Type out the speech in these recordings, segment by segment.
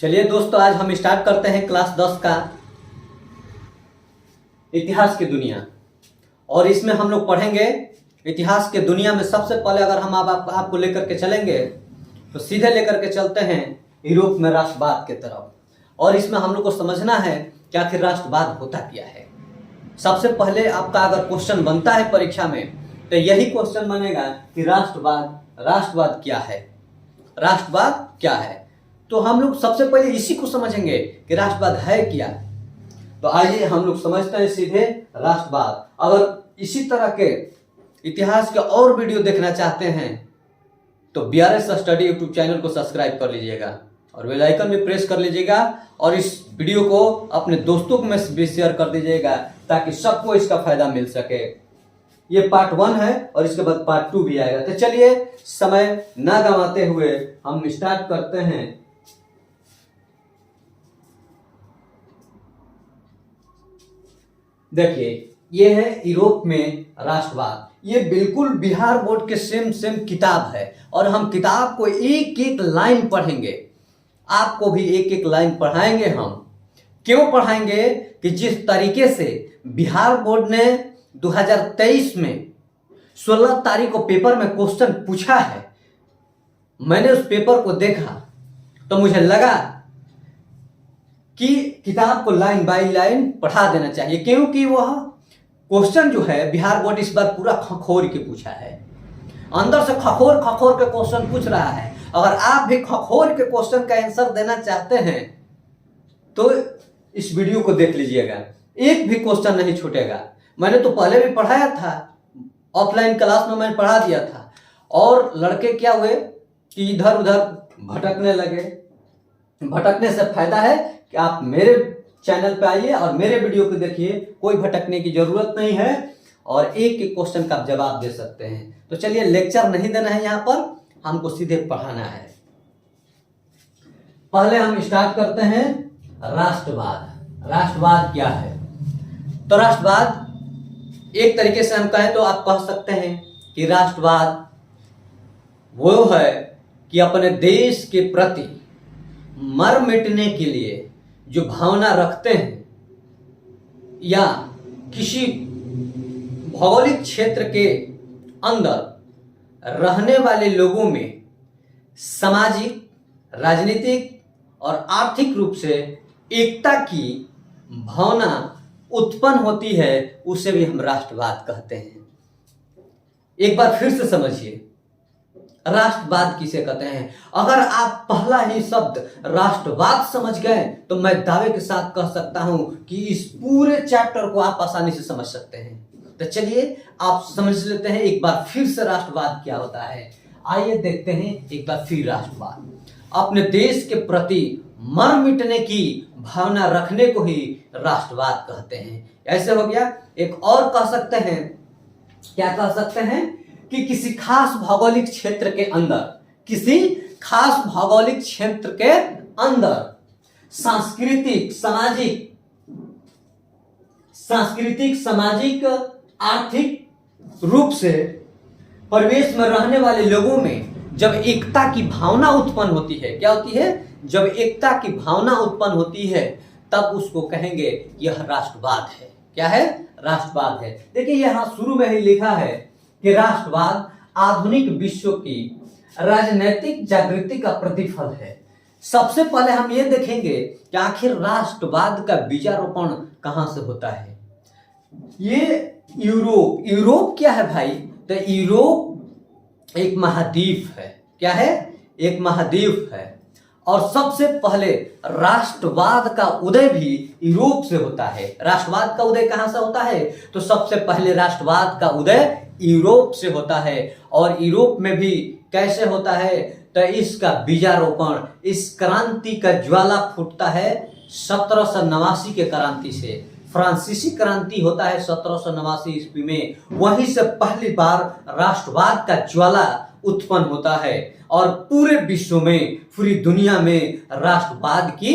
चलिए दोस्तों, आज हम स्टार्ट करते हैं क्लास 10 का इतिहास की दुनिया। और इसमें हम लोग पढ़ेंगे इतिहास के दुनिया में। सबसे पहले अगर हम आपको लेकर के चलेंगे तो सीधे लेकर के चलते हैं यूरोप में राष्ट्रवाद के तरफ। और इसमें हम लोग को समझना है कि आखिर राष्ट्रवाद होता क्या है। सबसे पहले आपका अगर क्वेश्चन बनता है परीक्षा में तो यही क्वेश्चन बनेगा कि राष्ट्रवाद क्या है, राष्ट्रवाद क्या है। तो हम लोग सबसे पहले इसी को समझेंगे कि राष्ट्रवाद है क्या। तो आइए हम लोग समझते हैं सीधे राष्ट्रवाद। अगर इसी तरह के इतिहास के और वीडियो देखना चाहते हैं तो BRS स्टडी यूट्यूब चैनल को सब्सक्राइब कर लीजिएगा और बेल आइकन भी प्रेस कर लीजिएगा और इस वीडियो को अपने दोस्तों में भी शेयर कर दीजिएगा ताकि सबको इसका फायदा मिल सके। ये पार्ट 1 है और इसके बाद पार्ट 2 भी आएगा। तो चलिए समय ना गंवाते हुए हम स्टार्ट करते हैं। देखिए, ये है यूरोप में राष्ट्रवाद। ये बिल्कुल बिहार बोर्ड के सेम किताब है और हम किताब को एक एक लाइन पढ़ेंगे। आपको भी एक एक लाइन पढ़ाएंगे। हम क्यों पढ़ाएंगे कि जिस तरीके से बिहार बोर्ड ने 2023 में 16 तारीख को पेपर में क्वेश्चन पूछा है, मैंने उस पेपर को देखा तो मुझे लगा कि किताब को लाइन बाय लाइन पढ़ा देना चाहिए, क्योंकि वह क्वेश्चन जो है बिहार बोर्ड इस बार पूरा खखोर के पूछा है। अंदर से खखोर के क्वेश्चन पूछ रहा है। अगर आप भी खखोर के क्वेश्चन का आंसर देना चाहते हैं तो इस वीडियो को देख लीजिएगा, एक भी क्वेश्चन नहीं छूटेगा। मैंने तो पहले भी पढ़ाया था, ऑफलाइन क्लास में मैंने पढ़ा दिया था। और लड़के क्या हुए कि इधर उधर भटकने लगे। भटकने से फायदा है कि आप मेरे चैनल पे आइए और मेरे वीडियो को देखिए। कोई भटकने की जरूरत नहीं है और एक एक क्वेश्चन का आप जवाब दे सकते हैं। तो चलिए, लेक्चर नहीं देना है, यहाँ पर हमको सीधे पढ़ाना है। पहले हम स्टार्ट करते हैं राष्ट्रवाद। राष्ट्रवाद क्या है? तो राष्ट्रवाद एक तरीके से हम कहें तो आप कह सकते हैं कि राष्ट्रवाद वो है कि अपने देश के प्रति मर मिटने के लिए जो भावना रखते हैं या किसी भौगोलिक क्षेत्र के अंदर रहने वाले लोगों में सामाजिक, राजनीतिक और आर्थिक रूप से एकता की भावना उत्पन्न होती है, उसे भी हम राष्ट्रवाद कहते हैं। एक बार फिर से समझिए, राष्ट्रवाद किसे कहते हैं। अगर आप पहला ही शब्द राष्ट्रवाद समझ गए तो मैं दावे के साथ कह सकता हूं कि इस पूरे चैप्टर को आप आसानी से समझ सकते हैं। तो चलिए आप समझ लेते हैं एक बार फिर से राष्ट्रवाद क्या होता है। आइए देखते हैं एक बार फिर राष्ट्रवाद। अपने देश के प्रति मर मिटने की भावना रखने को ही राष्ट्रवाद कहते हैं। ऐसे हो गया। एक और कह सकते हैं, क्या कह सकते हैं कि किसी खास भौगोलिक क्षेत्र के अंदर, किसी खास भौगोलिक क्षेत्र के अंदर सांस्कृतिक, सामाजिक, आर्थिक रूप से परिवेश में रहने वाले लोगों में जब एकता की भावना उत्पन्न होती है, क्या होती है? जब एकता की भावना उत्पन्न होती है तब उसको कहेंगे यह राष्ट्रवाद है। क्या है? राष्ट्रवाद है। देखिए, यहां शुरू में ही लिखा है कि राष्ट्रवाद आधुनिक विश्व की राजनीतिक जागृति का प्रतिफल है। सबसे पहले हम ये देखेंगे कि आखिर राष्ट्रवाद का बीजारोपण कहां से होता है। ये यूरोप क्या है भाई? तो यूरोप एक महाद्वीप है। क्या है? एक महाद्वीप है। और सबसे पहले राष्ट्रवाद का उदय भी यूरोप से होता है। राष्ट्रवाद का उदय कहां से होता है? तो सबसे पहले राष्ट्रवाद का उदय यूरोप से होता है। और यूरोप में भी कैसे होता है? तो इसका बीजारोपण, इस क्रांति का ज्वाला फूटता है 1789 के क्रांति से। फ्रांसीसी क्रांति होता है 1789 ईस्वी में। वहीं से पहली बार राष्ट्रवाद का ज्वाला उत्पन्न होता है और पूरे विश्व में, पूरी दुनिया में राष्ट्रवाद की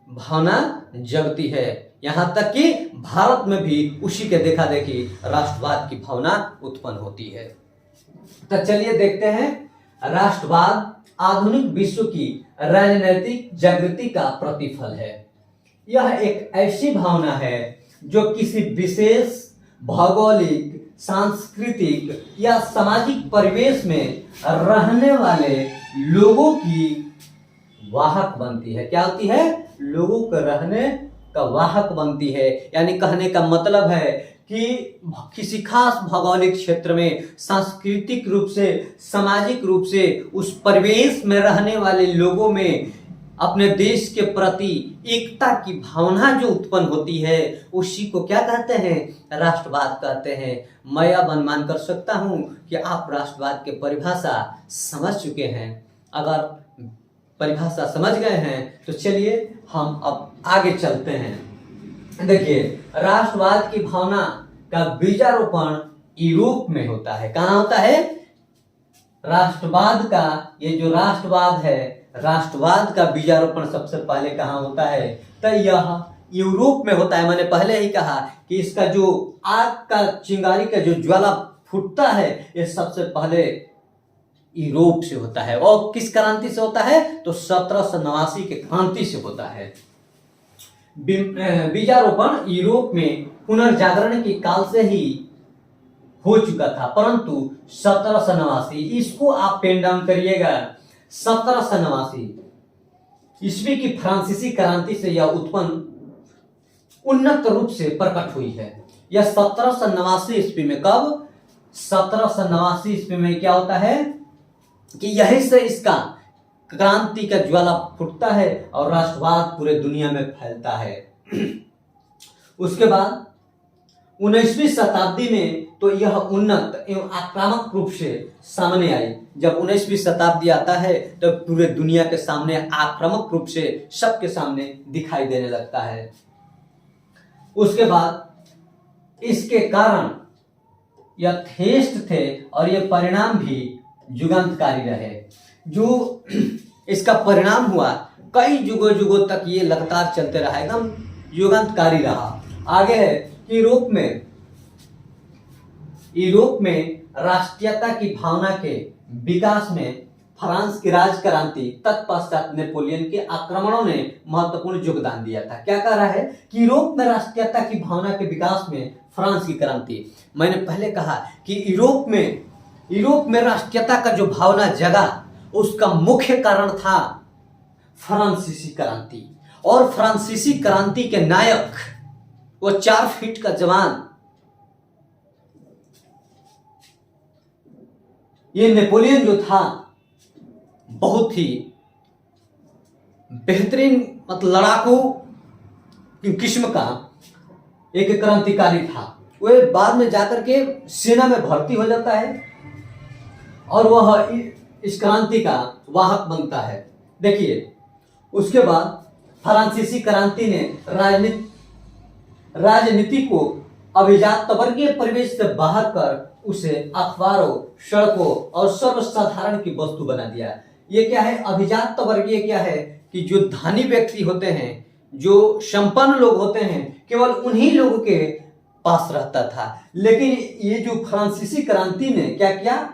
भावना जगती है। यहां तक कि भारत में भी उसी के देखा देखी राष्ट्रवाद की भावना उत्पन्न होती है। तो चलिए देखते हैं राष्ट्रवाद आधुनिक विश्व की राजनीतिक जागृति का प्रतिफल है। यह एक ऐसी भावना है जो किसी विशेष भौगोलिक, सांस्कृतिक या सामाजिक परिवेश में रहने वाले लोगों की वाहक बनती है। क्या होती है? लोगों के रहने का वाहक बनती है। यानी कहने का मतलब है कि किसी खास भौगोलिक क्षेत्र में सांस्कृतिक रूप से, सामाजिक रूप से उस परिवेश में रहने वाले लोगों में अपने देश के प्रति एकता की भावना जो उत्पन्न होती है, उसी को क्या कहते हैं? राष्ट्रवाद कहते हैं। मैं यह अनुमान कर सकता हूं कि आप राष्ट्रवाद के परिभाषा समझ चुके हैं। अगर परिभाषा समझ गए हैं तो चलिए हम अब आगे चलते हैं। देखिए, राष्ट्रवाद की भावना का बीजारोपण यूरोप में होता है। कहाँ होता है? राष्ट्रवाद का, ये जो राष्ट्रवाद है, राष्ट्रवाद का बीजारोपण सबसे पहले कहाँ होता है? तो यह यूरोप में होता है। मैंने पहले ही कहा कि इसका जो आग का, चिंगारी का जो ज्वाला फूटता है, ये सबसे पहले यूरोप से होता है। और किस क्रांति से होता है? तो 1789 के क्रांति से होता है। बीजारोपण यूरोप में पुनर्जागरण के काल से ही हो चुका था, परंतु 1789, इसको आप पेन डाउन करिएगा, 1789 ईस्वी की फ्रांसीसी क्रांति से यह उत्पन्न उन्नत रूप से प्रकट हुई है। यह 1789 ईस्वी में, कब? 1789 ईस्वी में क्या होता है कि यहीं से इसका क्रांति का ज्वाला फूटता है और राष्ट्रवाद पूरे दुनिया में फैलता है। उसके बाद 19वीं शताब्दी में तो यह उन्नत एवं आक्रामक रूप से सामने आई। जब 19वीं शताब्दी आता है तो पूरे दुनिया के सामने आक्रामक रूप से सबके सामने दिखाई देने लगता है। उसके बाद इसके कारण यथेष्ट थे और ये परिणाम भी युगांतकारी रहे। जो इसका परिणाम हुआ, कई युगों युगों तक ये लगातार चलते रहा, एकदम युगांतकारी रहा। आगे है कि यूरोप में राष्ट्रीयता की भावना के विकास में फ्रांस की राज क्रांति, तत्पश्चात नेपोलियन के आक्रमणों ने महत्वपूर्ण योगदान दिया था। क्या कह रहा है कि यूरोप में राष्ट्रीयता की भावना के विकास में फ्रांस की क्रांति, मैंने पहले कहा कि यूरोप में राष्ट्रीयता का जो भावना जगा, उसका मुख्य कारण था फ्रांसीसी क्रांति। और फ्रांसीसी क्रांति के नायक, वो 4 फीट का जवान, ये नेपोलियन जो था, बहुत ही बेहतरीन, मतलब लड़ाकू किस्म का एक क्रांतिकारी था। वह बाद में जाकर के सेना में भर्ती हो जाता है और वह इस क्रांति का वाहक बनता है। देखिए, उसके बाद फ्रांसीसी क्रांति ने राजनीति को अभिजात वर्गीय परिवेश से बाहर कर उसे अखबारों, सड़कों और सर्वसाधारण की वस्तु बना दिया। ये क्या है? अभिजात वर्गीय क्या है कि जो धनी व्यक्ति होते हैं, जो संपन्न लोग होते हैं, केवल उन्हीं लोगों के पास रहता था। लेकिन ये जो फ्रांसीसी क्रांति ने क्या किया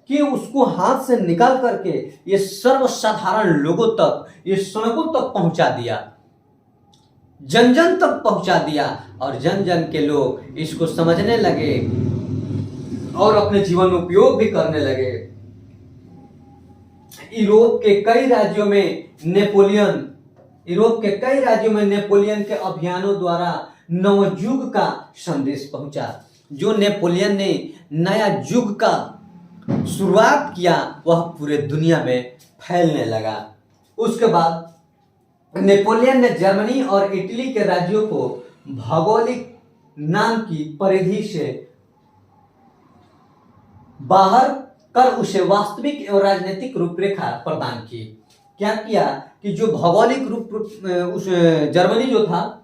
कि उसको हाथ से निकाल करके ये सर्वसाधारण लोगों तक, ये सड़कों तक पहुंचा दिया, जन जन तक पहुंचा दिया, और जन जन के लोग इसको समझने लगे और अपने जीवन में उपयोग भी करने लगे। यूरोप के कई राज्यों में नेपोलियन के अभियानों द्वारा नवयुग का संदेश पहुंचा। जो नेपोलियन ने नया युग का शुरुआत किया, वह पूरे दुनिया में फैलने लगा। उसके बाद नेपोलियन ने जर्मनी और इटली के राज्यों को भौगोलिक नाम की परिधि से बाहर कर उसे वास्तविक एवं राजनीतिक रूपरेखा प्रदान की। क्या किया कि जो भौगोलिक रूप उस जर्मनी जो था,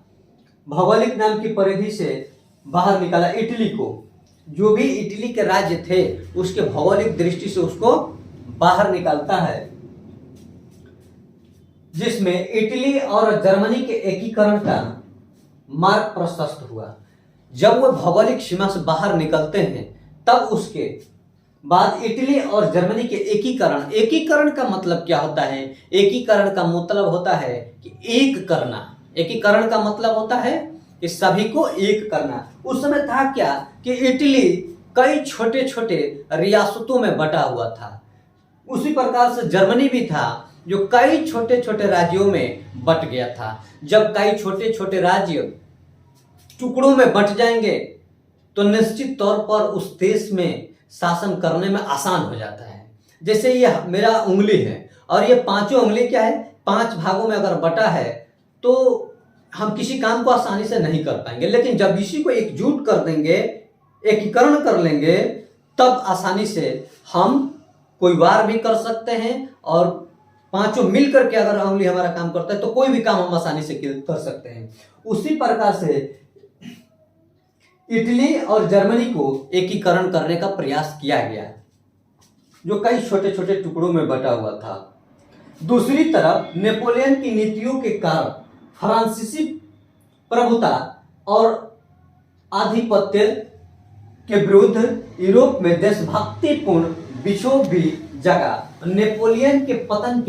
भौगोलिक नाम की परिधि से बाहर निकाला इटली को। जो भी इटली के राज्य थे, उसके भौगोलिक दृष्टि से उसको बाहर निकालता है, जिसमें इटली और जर्मनी के एकीकरण का मार्ग प्रशस्त हुआ। जब वह भौगोलिक सीमा से बाहर निकलते हैं, तब उसके बाद इटली और जर्मनी के एकीकरण। एकीकरण का मतलब क्या होता है? एकीकरण का मतलब होता है कि एक करना। एकीकरण का मतलब होता है कि सभी को एक करना। उस समय था क्या कि इटली कई छोटे छोटे रियासतों में बटा हुआ था। उसी प्रकार से जर्मनी भी था जो कई छोटे छोटे राज्यों में बट गया था। जब कई छोटे छोटे राज्य टुकड़ों में बट जाएंगे तो निश्चित तौर पर उस देश में शासन करने में आसान हो जाता है। जैसे ये मेरा उंगली है और ये पांचों उंगली क्या है, 5 भागों में अगर बटा है तो हम किसी काम को आसानी से नहीं कर पाएंगे। लेकिन जब इसी को एकजुट कर देंगे, एकीकरण कर लेंगे, तब आसानी से हम कोई वार भी कर सकते हैं और पांचों मिलकर के अगर उंगली हमारा काम करता है तो कोई भी काम हम आसानी से कर सकते हैं। उसी प्रकार से इटली और जर्मनी को एकीकरण करने का प्रयास किया गया, जो कई छोटे छोटे टुकड़ों में बटा हुआ था। दूसरी तरफ नेपोलियन की नीतियों के कारण फ्रांसीसी प्रभुता और आधिपत्य के विरुद्ध यूरोप में देशभक्तिपूर्ण विक्षोभ भी जगा। नेपोलियन के पतन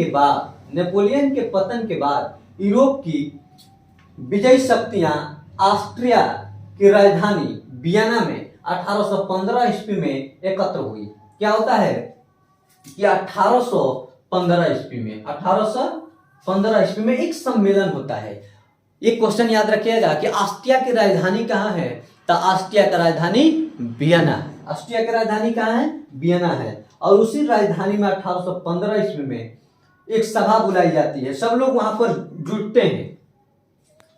के बाद यूरोप की विजयी शक्तियां ऑस्ट्रिया की राजधानी वियना में 1815 ईस्वी में एकत्र हुई। क्या होता है कि 1815 ईस्वी में एक सम्मेलन होता है। एक क्वेश्चन याद रखिएगा कि ऑस्ट्रिया की राजधानी कहाँ है? तो ऑस्ट्रिया का राजधानी वियना। ऑस्ट्रिया की राजधानी कहाँ है? वियना है। और उसी राजधानी में 1815 ईस्वी में एक सभा बुलाई जाती है। सब लोग वहां पर जुटते हैं,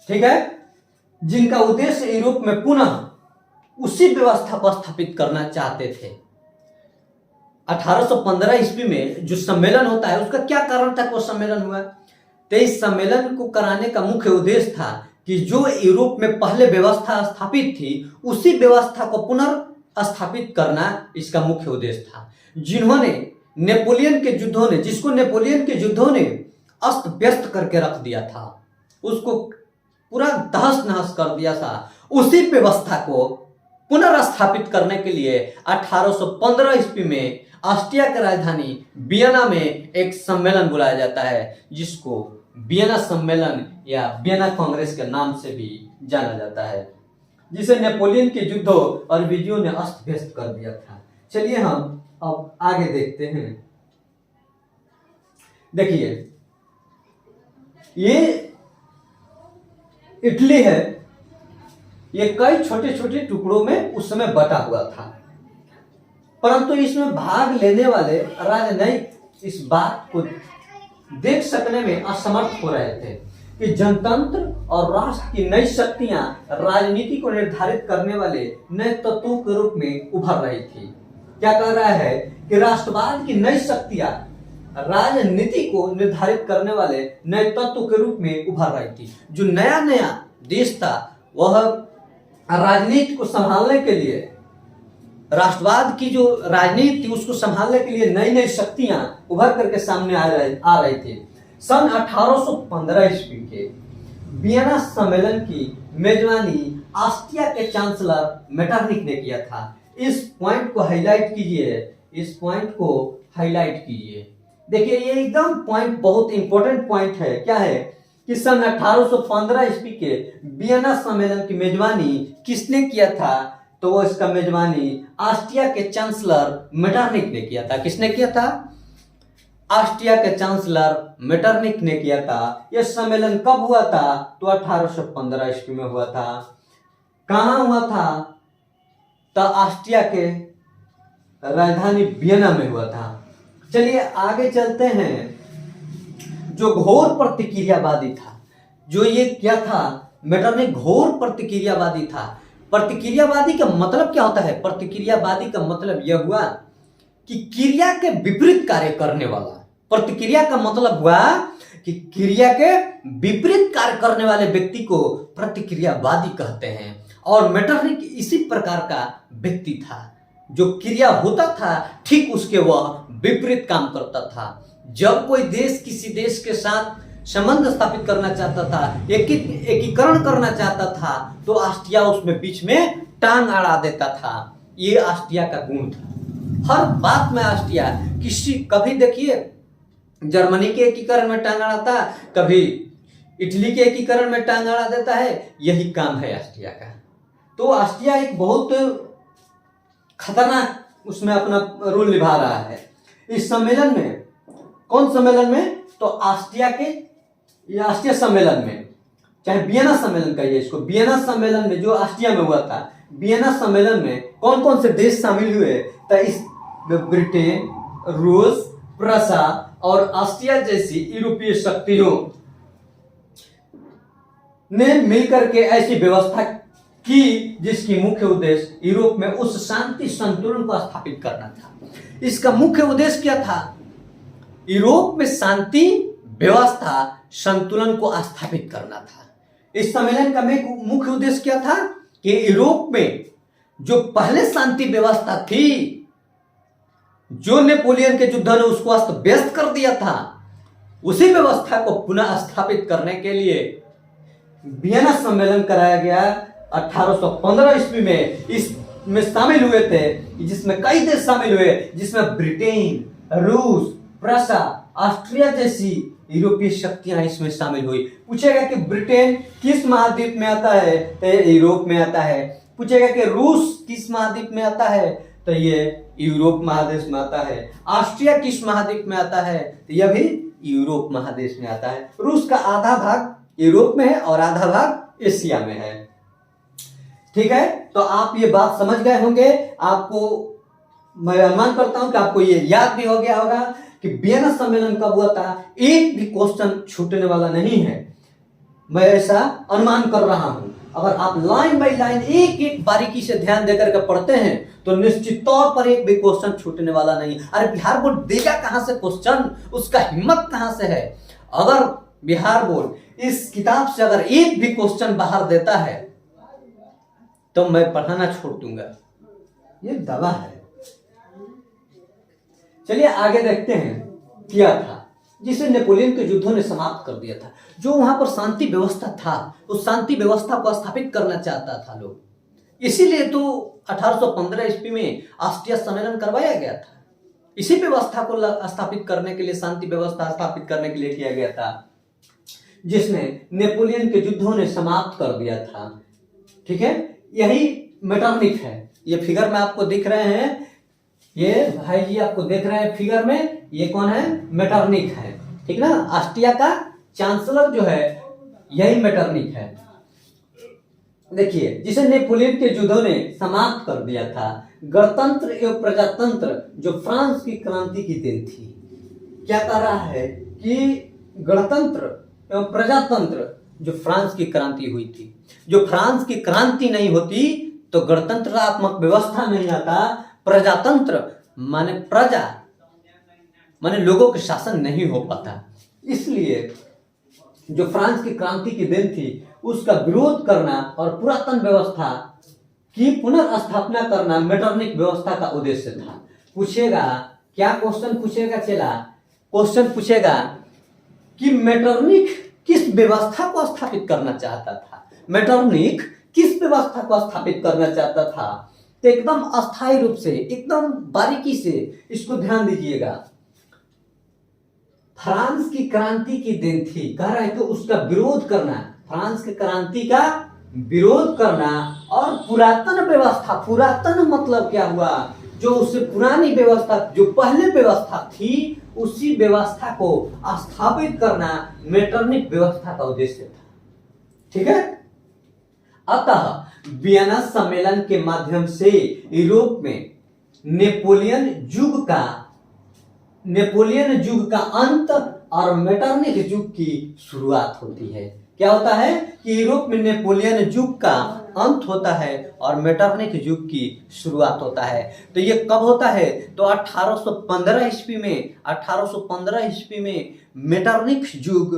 ठीक है, जिनका उद्देश्य यूरोप में पुनः उसी व्यवस्था को स्थापित करना चाहते थे। 1815 ईस्वी में जो सम्मेलन होता है उसका क्या कारण था कि वो सम्मेलन हुआ? तो इस सम्मेलन को कराने का मुख्य उद्देश्य था कि जो यूरोप में पहले व्यवस्था स्थापित थी उसी व्यवस्था को पुनर्स्थापित करना इसका मुख्य उद्देश्य था। जिसको नेपोलियन के युद्धों ने अस्त व्यस्त करके रख दिया था, उसको पूरा तहस नहस कर दिया था, उसी व्यवस्था को पुनर्स्थापित करने के लिए 1815 ईस्वी में ऑस्ट्रिया की राजधानी वियना में एक सम्मेलन बुलाया जाता है, जिसको वियना सम्मेलन या वियना कांग्रेस के नाम से भी जाना जाता है, जिसे नेपोलियन के युद्धों और विजयों ने अस्त व्यस्त कर दिया था। चलिए हम अब आगे देखते हैं। देखिए, ये इटली है, ये कई छोटे छोटे टुकड़ों में उस समय बटा हुआ था, परंतु इसमें भाग लेने वाले राजनयिक इस बात को देख सकने में असमर्थ हो रहे थे कि जनतंत्र और राष्ट्र की नई शक्तियां राजनीति को निर्धारित करने वाले नए तत्वों के रूप में उभर रही थी। क्या कह रहा है कि राष्ट्रवाद की नई शक्तियां राजनीति को निर्धारित करने वाले नए तत्व के रूप में उभर रही थी। जो नया नया देश था वह राजनीति को संभालने के लिए, राष्ट्रवाद की जो राजनीति थी उसको संभालने के लिए नई नई शक्तियां उभर करके सामने आ रही थी। सन 1815 ईस्वी के वियना सम्मेलन की मेजबानी ऑस्ट्रिया के चांसलर मेटरनिक ने किया था। इस पॉइंट को हाईलाइट कीजिए। देखिए, ये एकदम पॉइंट बहुत इंपॉर्टेंट पॉइंट है। क्या है कि सन 1815 ईस्वी के वियना सम्मेलन की मेजबानी किसने किया था? तो वो इसका मेजबानी ऑस्ट्रिया के चांसलर मेटरनिक ने किया था। किसने किया था? ऑस्ट्रिया के चांसलर मेटरनिक ने किया था। यह सम्मेलन कब हुआ था? तो 1815 ईस्वी में हुआ था। कहां हुआ था? तो ऑस्ट्रिया के राजधानी वियना में हुआ था। चलिए आगे चलते हैं। जो घोर प्रतिक्रियावादी था, जो ये क्या था, मेटरनिक घोर प्रतिक्रियावादी था। प्रतिक्रियावादी का मतलब क्या होता है? प्रतिक्रियावादी का मतलब यह हुआ कि क्रिया के विपरीत कार्य करने वाला। प्रतिक्रिया का मतलब हुआ कि क्रिया के विपरीत कार्य करने वाले व्यक्ति को प्रतिक्रियावादी कहते हैं। और मेटरनिक इसी प्रकार का व्यक्ति था, जो क्रिया होता था ठीक उसके वह विपरीत काम करता था। जब कोई देश किसी देश के साथ संबंध स्थापित करना चाहता था, एकीकरण करना चाहता था, तो ऑस्ट्रिया उसमें बीच में टांग अड़ा देता था। ये ऑस्ट्रिया का गुण था। हर बात में ऑस्ट्रिया, कभी देखिए जर्मनी के एकीकरण में टांग अड़ाता, कभी इटली के एकीकरण में टांग अड़ा देता है। यही काम है ऑस्ट्रिया का। तो ऑस्ट्रिया एक बहुत खतरनाक उसमें अपना रोल निभा रहा है। इस सम्मेलन में, कौन सम्मेलन में, तो ऑस्ट्रिया सम्मेलन में, चाहे वियना सम्मेलन कहिए इसको, वियना सम्मेलन में जो ऑस्ट्रिया में हुआ था, वियना सम्मेलन में कौन कौन से देश शामिल हुए, तो इस ब्रिटेन, रूस, प्रसा और ऑस्ट्रिया जैसी यूरोपीय शक्तियों ने मिलकर के ऐसी व्यवस्था की जिसकी मुख्य उद्देश्य यूरोप में उस शांति संतुलन को स्थापित करना था। इसका मुख्य उद्देश्य क्या था? यूरोप में शांति व्यवस्था संतुलन को स्थापित करना था। इस सम्मेलन का मुख्य उद्देश्य क्या था कि यूरोप में जो पहले शांति व्यवस्था थी, जो नेपोलियन के युद्ध ने उसको अस्त व्यस्त कर दिया था, उसी व्यवस्था को पुनः स्थापित करने के लिए वियना सम्मेलन कराया गया 1815 ईस्वी में। इसमें शामिल हुए थे, जिसमें कई देश शामिल हुए, जिसमें ब्रिटेन, रूस, प्रसा, ऑस्ट्रिया जैसी यूरोपीय शक्तियां इसमें शामिल हुई। पूछेगा कि ब्रिटेन किस महाद्वीप में आता है, तो ये यूरोप में आता है। पूछेगा कि रूस किस महाद्वीप में आता है, तो ये यूरोप महादेश में आता है। ऑस्ट्रिया किस महाद्वीप में आता है, तो यह भी यूरोप महादेश में आता है। रूस का आधा भाग यूरोप में है और आधा भाग एशिया में है। ठीक है, तो आप ये बात समझ गए होंगे। आपको मैं अनुमान करता हूं कि आपको ये याद भी हो गया होगा कि वियना सम्मेलन कब हुआ था। एक भी क्वेश्चन छूटने वाला नहीं है, मैं ऐसा अनुमान कर रहा हूं। अगर आप लाइन बाय लाइन एक एक बारीकी से ध्यान देकर के पढ़ते हैं तो निश्चित तौर पर एक भी क्वेश्चन छूटने वाला नहीं। अरे बिहार बोर्ड देगा कहां से क्वेश्चन, उसका हिम्मत कहां से है? अगर बिहार बोर्ड इस किताब से अगर एक भी क्वेश्चन बाहर देता है तो मैं पढ़ाना छोड़ दूंगा, ये दवा है। चलिए आगे देखते हैं क्या था जिसे नेपोलियन के युद्धों ने समाप्त कर दिया था। जो वहां पर शांति व्यवस्था था, उस शांति व्यवस्था को स्थापित करना चाहता था लोग, इसीलिए तो 1815 ईस्वी में ऑस्ट्रिया सम्मेलन करवाया गया था। इसी व्यवस्था को स्थापित करने के लिए, शांति व्यवस्था स्थापित करने के लिए किया गया था, जिसने नेपोलियन के युद्धों ने समाप्त कर दिया था। ठीक है, यही मेटरनिख है। ये फिगर में आपको दिख रहे हैं, ये भाई जी आपको देख रहे हैं फिगर में, ये कौन है? मेटरनिख है। ठीक ना, ऑस्ट्रिया का चांसलर जो है यही मेटरनिख है। देखिए, जिसे नेपोलियन के युद्धों ने समाप्त कर दिया था। गणतंत्र एवं प्रजातंत्र जो फ्रांस की क्रांति की देन थी। क्या कह रहा है कि गणतंत्र एवं प्रजातंत्र जो फ्रांस की क्रांति हुई थी, जो फ्रांस की क्रांति नहीं होती तो गणतंत्रात्मक व्यवस्था नहीं आता, प्रजातंत्र माने प्रजा माने लोगों के शासन नहीं हो पाता। इसलिए जो फ्रांस की क्रांति की देन थी उसका विरोध करना और पुरातन व्यवस्था की पुनर्स्थापना करना मेटरनिख व्यवस्था का उद्देश्य था। पूछेगा, क्या क्वेश्चन पूछेगा चला? क्वेश्चन पूछेगा कि मेटरनिख किस व्यवस्था को स्थापित करना चाहता था? मेटरनिख किस व्यवस्था को स्थापित करना चाहता था? तो एकदम अस्थायी रूप से, एकदम बारीकी से इसको ध्यान दीजिएगा। फ्रांस की क्रांति की देन थी, कह रहा है कि उसका विरोध करना, फ्रांस की क्रांति का विरोध करना और पुरातन व्यवस्था, पुरातन मतलब क्या हुआ? जो उससे पुरानी व्यवस्था, जो पहले व्यवस्था थी, उसी व्यवस्था को स्थापित करना मेटरनिख व्यवस्था का उद्देश्य था। ठीक है, अतः वियना सम्मेलन के माध्यम से यूरोप में नेपोलियन युग का अंत और मेटरनिख युग की शुरुआत होती है। क्या होता है कि यूरोप में नेपोलियन युग का अंत होता है और मेटरनिख युग की शुरुआत होता है। तो ये कब होता है? तो 1815 ईस्वी में मेटरनिख युग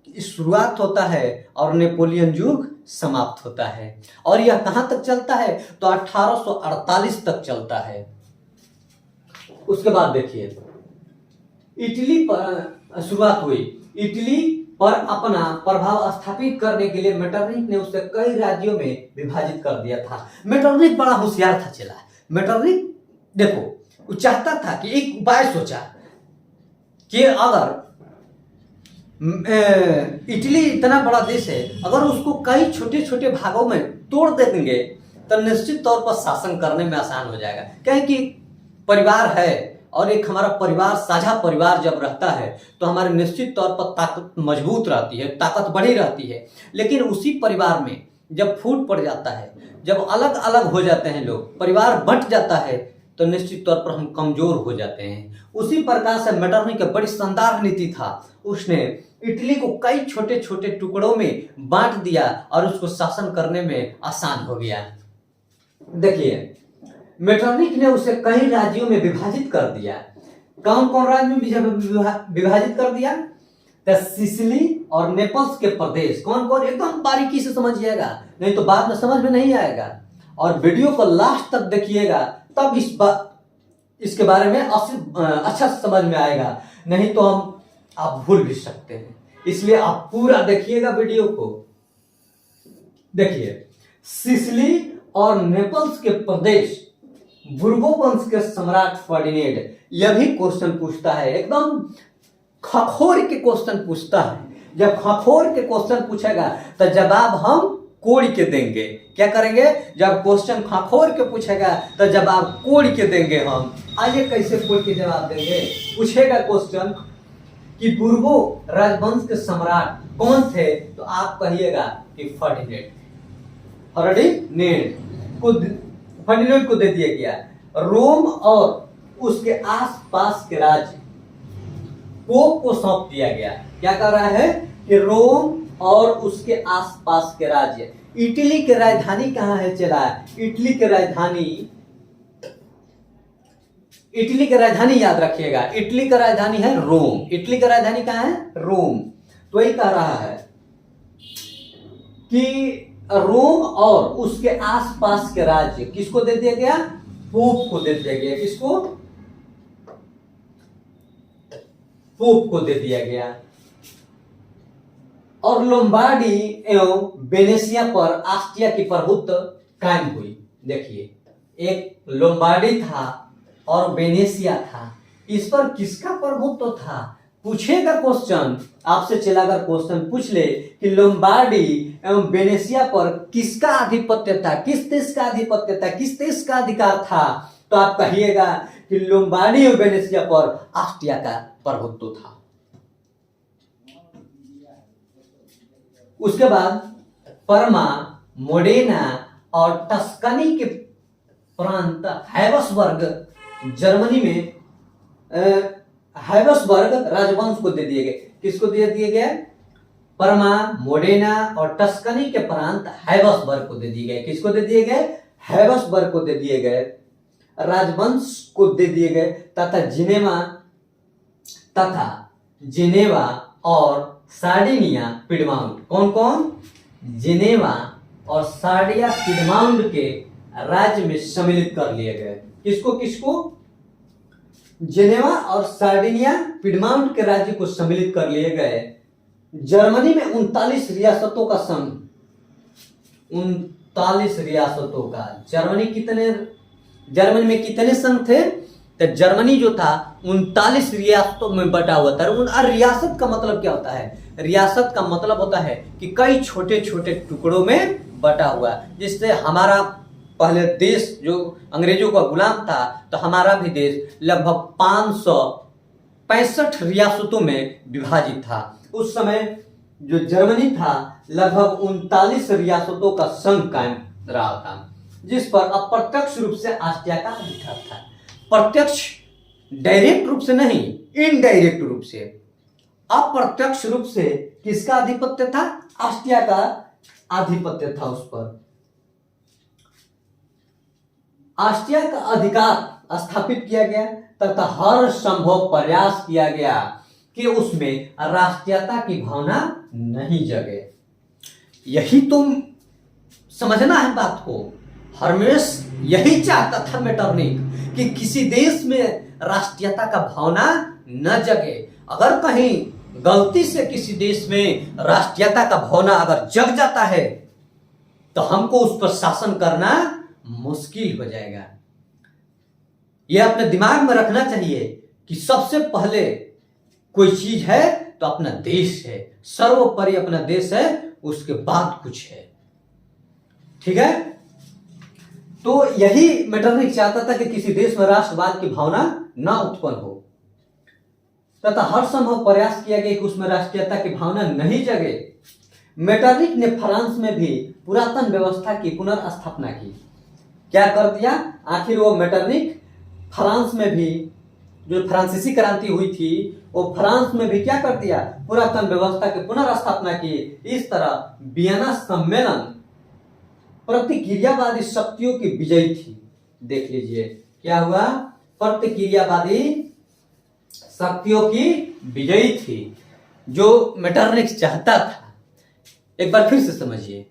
की शुरुआत होता है और नेपोलियन युग समाप्त होता है। और यह कहां तक चलता है? तो 1848 तक चलता है। उसके बाद देखिए, इटली पर शुरुआत हुई। इटली पर अपना प्रभाव स्थापित करने के लिए मेटरनिख ने उसे कई राज्यों में विभाजित कर दिया था। मेटरनिख बड़ा होशियार था चला। मेटरनिख देखो, वो चाहता था कि एक उपाय सोचा कि अगर इटली इतना बड़ा देश है, अगर उसको कई छोटे छोटे भागों में तोड़ देंगे तो निश्चित तौर पर शासन करने में आसान हो जाएगा। क्या है कि परिवार है और एक हमारा परिवार, साझा परिवार जब रहता है तो हमारे निश्चित तौर पर ताकत मजबूत रहती है, ताकत बढ़ी रहती है। लेकिन उसी परिवार में जब फूट पड़ जाता है, जब अलग अलग हो जाते हैं लोग, परिवार बंट जाता है, तो निश्चित तौर पर हम कमजोर हो जाते हैं। उसी प्रकार से मेटरनिक का बड़ी शानदार नीति था। उसने इटली को कई छोटे छोटे टुकड़ों में बांट दिया और उसको शासन करने में आसान हो गया। देखिए, मेटरनिक ने उसे कई राज्यों में विभाजित कर दिया। कौन कौन राज्य में विभाजित कर दिया? तो सिसिली और नेपल्स के प्रदेश। कौन कौन? एकदम बारीकी से समझिएगा, नहीं तो बाद में समझ में नहीं आएगा। और वीडियो को लास्ट तक देखिएगा, तब इसके बारे में अच्छा समझ में आएगा, नहीं तो आप भूल भी सकते हैं। इसलिए आप पूरा देखिएगा वीडियो को। देखिए, सिसिली और नेपल्स के प्रदेश, बुर्गो वंश के सम्राट फर्डिनेंड, यह भी क्वेश्चन पूछता है, एकदम खखोर के क्वेश्चन पूछता है। जब खखोर के क्वेश्चन पूछेगा तो जवाब हम कोड़ के देंगे। क्या करेंगे? जब क्वेश्चन खखोर के पूछेगा तो जवाब कोड़ के देंगे हम। आइए कैसे कोड़ के जवाब देंगे। पूछेगा क्वेश्चन कि बुर्गो राजवंश के सम्राट कौन थे, तो आप कहिएगा कि फर्डिनेंड को दे दिया गया। रोम और उसके आसपास के राज्य पोप को सौंप दिया गया। क्या कर रहा है कि रोम और उसके आसपास के राज्य। इटली की राजधानी कहाँ है चला? इटली की राजधानी याद रखिएगा, इटली की राजधानी है रोम। इटली की राजधानी कहाँ है? रोम। तो यही कह रहा है कि रोम और उसके आसपास के राज्य किसको दे दिया गया? पोप को दे दिया गया। किसको? पोप को दे दिया गया। और लोम्बार्डी एवं वेनेशिया पर ऑस्ट्रिया की प्रभुत्व कायम हुई। देखिए, एक लोम्बार्डी था और वेनेशिया था, इस पर किसका प्रभुत्व था? पूछेगा क्वेश्चन आपसे, चला अगर क्वेश्चन पूछ ले कि लोम्बार्डी एवं वेनेशिया पर किसका आधिपत्य था, किस देश का आधिपत्य था, किस देश का अधिकार था, तो आप कहिएगा कि लोम्बार्डी और वेनेशिया पर ऑस्ट्रिया का प्रभुत्व था। उसके बाद परमा, मोडेना और टस्कनी के प्रांत हैब्सबर्ग जर्मनी में हैब्सबर्ग राजवंश को दे दिए गए। किसको दे दिए गए? परमा, मोडेना और टस्कनी के प्रांत हैब्सबर्ग को दे दिए गए। किसको दे दिए गए? हैब्सबर्ग को दे दिए गए, राजवंश को दे दिए गए। तथा जिनेवा और सार्डिनिया पिडमाउंट। कौन कौन? जिनेवा और सार्डिया पिडमाउंट के राज्य में सम्मिलित कर लिए गए। किसको किसको? जिनेवा और सार्डिनिया पिडमाउंट के राज्य को सम्मिलित कर लिए गए। जर्मनी में 39 रियासतों का संघ, 39 रियासतों का। जर्मनी में कितने संघ थे? तो जर्मनी जो था 39 रियासतों में बटा हुआ था। और रियासत का मतलब क्या होता है? रियासत का मतलब होता है कि कई छोटे छोटे टुकड़ों में बटा हुआ। जिससे हमारा पहले देश जो अंग्रेजों का गुलाम था, तो हमारा भी देश लगभग 565 रियासतों में विभाजित था। उस समय जो जर्मनी था लगभग 39 रियासतों का संघ कायम रहा था, जिस पर अप्रत्यक्ष रूप से ऑस्ट्रिया का अधिकार था। प्रत्यक्ष डायरेक्ट रूप से नहीं, इनडायरेक्ट रूप से, अप्रत्यक्ष रूप से किसका आधिपत्य था? ऑस्ट्रिया का आधिपत्य था उस पर। ऑस्ट्रिया का अधिकार स्थापित किया गया तथा हर संभव प्रयास किया गया कि उसमें राष्ट्रीयता की भावना नहीं जगे। यही तुम समझना है बात को। हरमेश यही चाहता था मेटरनिक कि किसी देश में राष्ट्रीयता का भावना न जगे। अगर कहीं गलती से किसी देश में राष्ट्रीयता का भावना अगर जग जाता है तो हमको उस पर शासन करना मुश्किल हो जाएगा। ये अपने दिमाग में रखना चाहिए कि सबसे पहले कोई चीज है तो अपना देश है, सर्वोपरि अपना देश है, उसके बाद कुछ है। ठीक है, तो यही मेटरनिक चाहता था कि किसी देश में राष्ट्रवाद की भावना ना उत्पन्न हो तथा हर संभव प्रयास किया गया कि उसमें राष्ट्रीयता की भावना नहीं जगे। मेटरनिक ने फ्रांस में भी पुरातन व्यवस्था की पुनर्स्थापना की। क्या कर दिया आखिर वो मेटरनिक? फ्रांस में भी जो फ्रांसीसी क्रांति हुई थी वो फ्रांस में भी क्या कर दिया? पुरातन व्यवस्था की पुनर्स्थापना की। इस तरह वियना सम्मेलन प्रतिक्रियावादी शक्तियों की विजयी थी। देख लीजिए क्या हुआ, प्रतिक्रियावादी शक्तियों की विजयी थी जो मेटरनिक चाहता था। एक बार फिर से समझिए,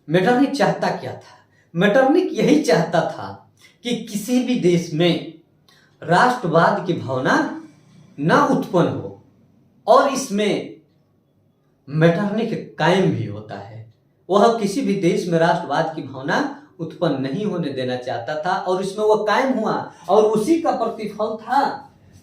मेटरनिक चाहता क्या था? मेटरनिक यही चाहता था कि किसी भी देश में राष्ट्रवाद की भावना ना उत्पन्न हो, और इसमें मेटरनिक कायम भी होता है। वह किसी भी देश में राष्ट्रवाद की भावना उत्पन्न नहीं होने देना चाहता था और इसमें वह कायम हुआ, और उसी का प्रतिफल था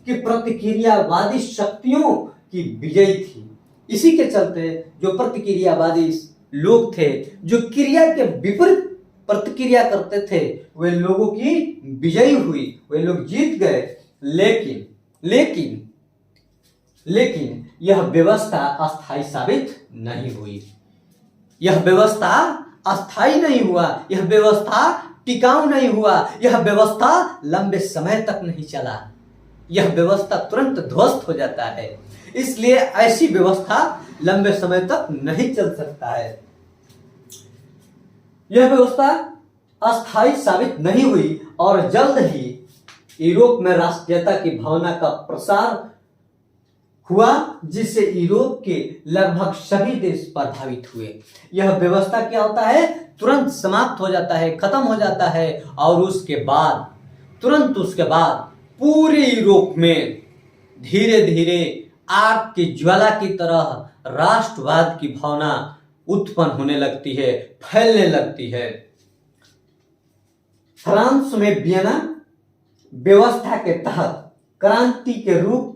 कि प्रतिक्रियावादी शक्तियों की विजय थी। इसी के चलते जो प्रतिक्रियावादी लोग थे, जो क्रिया के विपरीत प्रतिक्रिया करते थे, वे लोगों की विजयी हुई, वे लोग जीत गए। लेकिन लेकिन लेकिन यह व्यवस्था अस्थायी साबित नहीं हुई। यह व्यवस्था अस्थायी नहीं हुआ, यह व्यवस्था टिकाऊ नहीं हुआ, यह व्यवस्था लंबे समय तक नहीं चला। यह व्यवस्था तुरंत ध्वस्त हो जाता है। इसलिए ऐसी व्यवस्था लंबे समय तक नहीं चल सकता है। यह व्यवस्था अस्थायी साबित नहीं हुई और जल्द ही यूरोप में राष्ट्रीयता की भावना का प्रसार हुआ, जिससे यूरोप के लगभग सभी देश प्रभावित हुए। यह व्यवस्था क्या होता है? तुरंत समाप्त हो जाता है, खत्म हो जाता है, और तुरंत उसके बाद पूरे यूरोप में धीरे धीरे आग की ज्वाला की तरह राष्ट्रवाद की भावना उत्पन्न होने लगती है, फैलने लगती है। फ्रांस में वियना व्यवस्था के तहत क्रांति के रूप,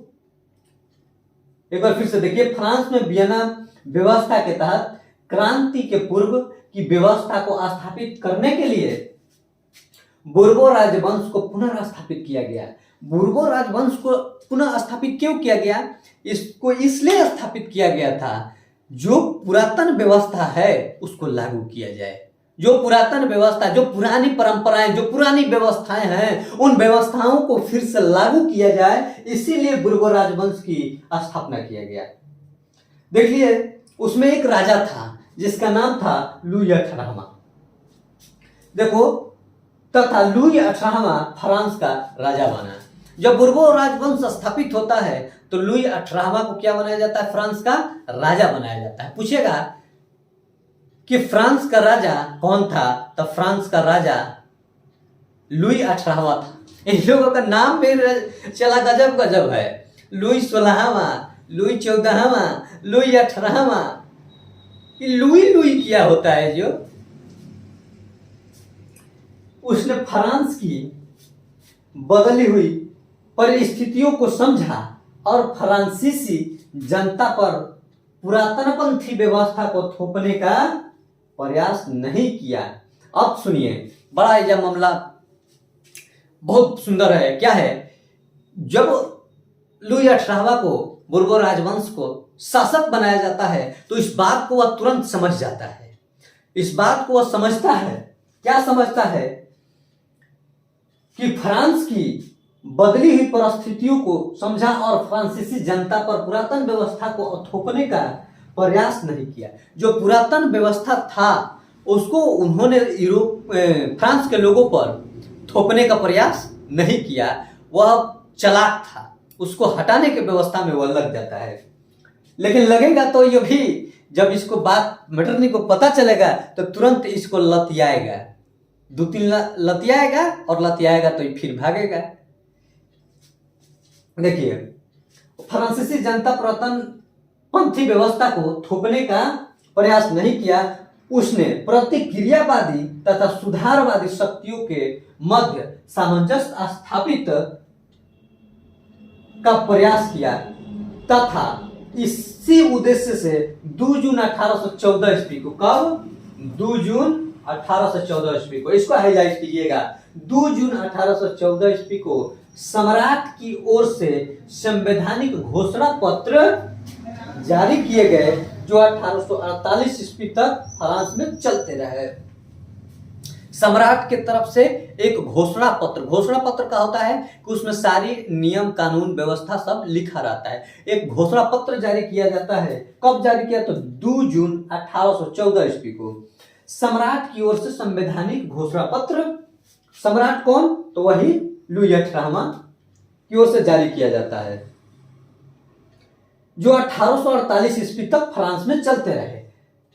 एक बार फिर से देखिए, फ्रांस में वियना व्यवस्था के तहत क्रांति के पूर्व की व्यवस्था को स्थापित करने के लिए बुर्बो राजवंश को पुनर्स्थापित किया गया। बुर्बो राजवंश को पुनः स्थापित क्यों किया गया? इसको इसलिए स्थापित किया गया था जो पुरातन व्यवस्था है उसको लागू किया जाए। जो पुरातन व्यवस्था, जो पुरानी परंपराएं, जो पुरानी व्यवस्थाएं हैं, उन व्यवस्थाओं को फिर से लागू किया जाए, इसीलिए बुर्बो राजवंश की स्थापना किया गया। देखिए, उसमें एक राजा था जिसका नाम था लुई 18वां। देखो, तथा लुई 18वां फ्रांस का राजा बना। जब बुर्बो राजवंश स्थापित होता है तो लुई 18वां को क्या बनाया जाता है? फ्रांस का राजा बनाया जाता है। पूछेगा कि फ्रांस का राजा कौन था? तो फ्रांस का राजा लुई 18वां था। इन लोगों का नाम भी चला गजब गजब है। लुई 16वां, लुई 14वां, लुई 18वां। लुई क्या होता है? जो उसने फ्रांस की बदली हुई परिस्थितियों को समझा और फ्रांसीसी जनता पर पुरातनपंथी व्यवस्था को थोपने का प्रयास नहीं किया। अब सुनिए, बड़ा यह मामला बहुत सुंदर है। क्या है? जब लुई 18वां को, बुर्बो राजवंश को शासक बनाया जाता है तो इस बात को वह तुरंत समझ जाता है। इस बात को वह समझता है। क्या समझता है? कि फ्रांस की बदली हुई परिस्थितियों को समझा और फ्रांसीसी जनता पर पुरातन व्यवस्था को थोपने का प्रयास नहीं किया। जो पुरातन व्यवस्था था उसको उन्होंने फ्रांस के लोगों पर थोपने का प्रयास नहीं किया। वह चालाक था, उसको हटाने की व्यवस्था में वह लग जाता है। लेकिन लगेगा तो ये भी, जब इसको बात मेटरनिक को पता चलेगा तो तुरंत इसको लतियाएगा, 2-3 लतियाएगा, और लतियाएगा तो फिर भागेगा। देखिए, फ्रांसीसी जनता पुरातन पंथी व्यवस्था को थोपने का प्रयास नहीं किया। उसने प्रतिक्रियावादी तथा सुधारवादी शक्तियों के मध्य सामंजस्य स्थापित का प्रयास किया तथा इसी उद्देश्य से 2 जून 1814 ईस्वी को, कब 2 जून 1814 ईस्वी को, इसको हाईलाइट कीजिएगा, 2 जून 1814 ईस्वी को सम्राट की ओर से संवैधानिक घोषणा पत्र जारी किए गए जो 1848 ईस्वी तक फ्रांस में चलते रहे। सम्राट की तरफ से एक घोषणा पत्र का होता है कि उसमें सारी नियम कानून व्यवस्था सब लिखा रहता है। एक घोषणा पत्र जारी किया जाता है, कब जारी किया, तो 2 जून 1814 ईस्वी को सम्राट की ओर से संवैधानिक घोषणा पत्र। सम्राट कौन, तो वही लुई 18वां की ओर से जारी किया जाता है, जो 1848 ईस्वी तक फ्रांस में चलते रहे।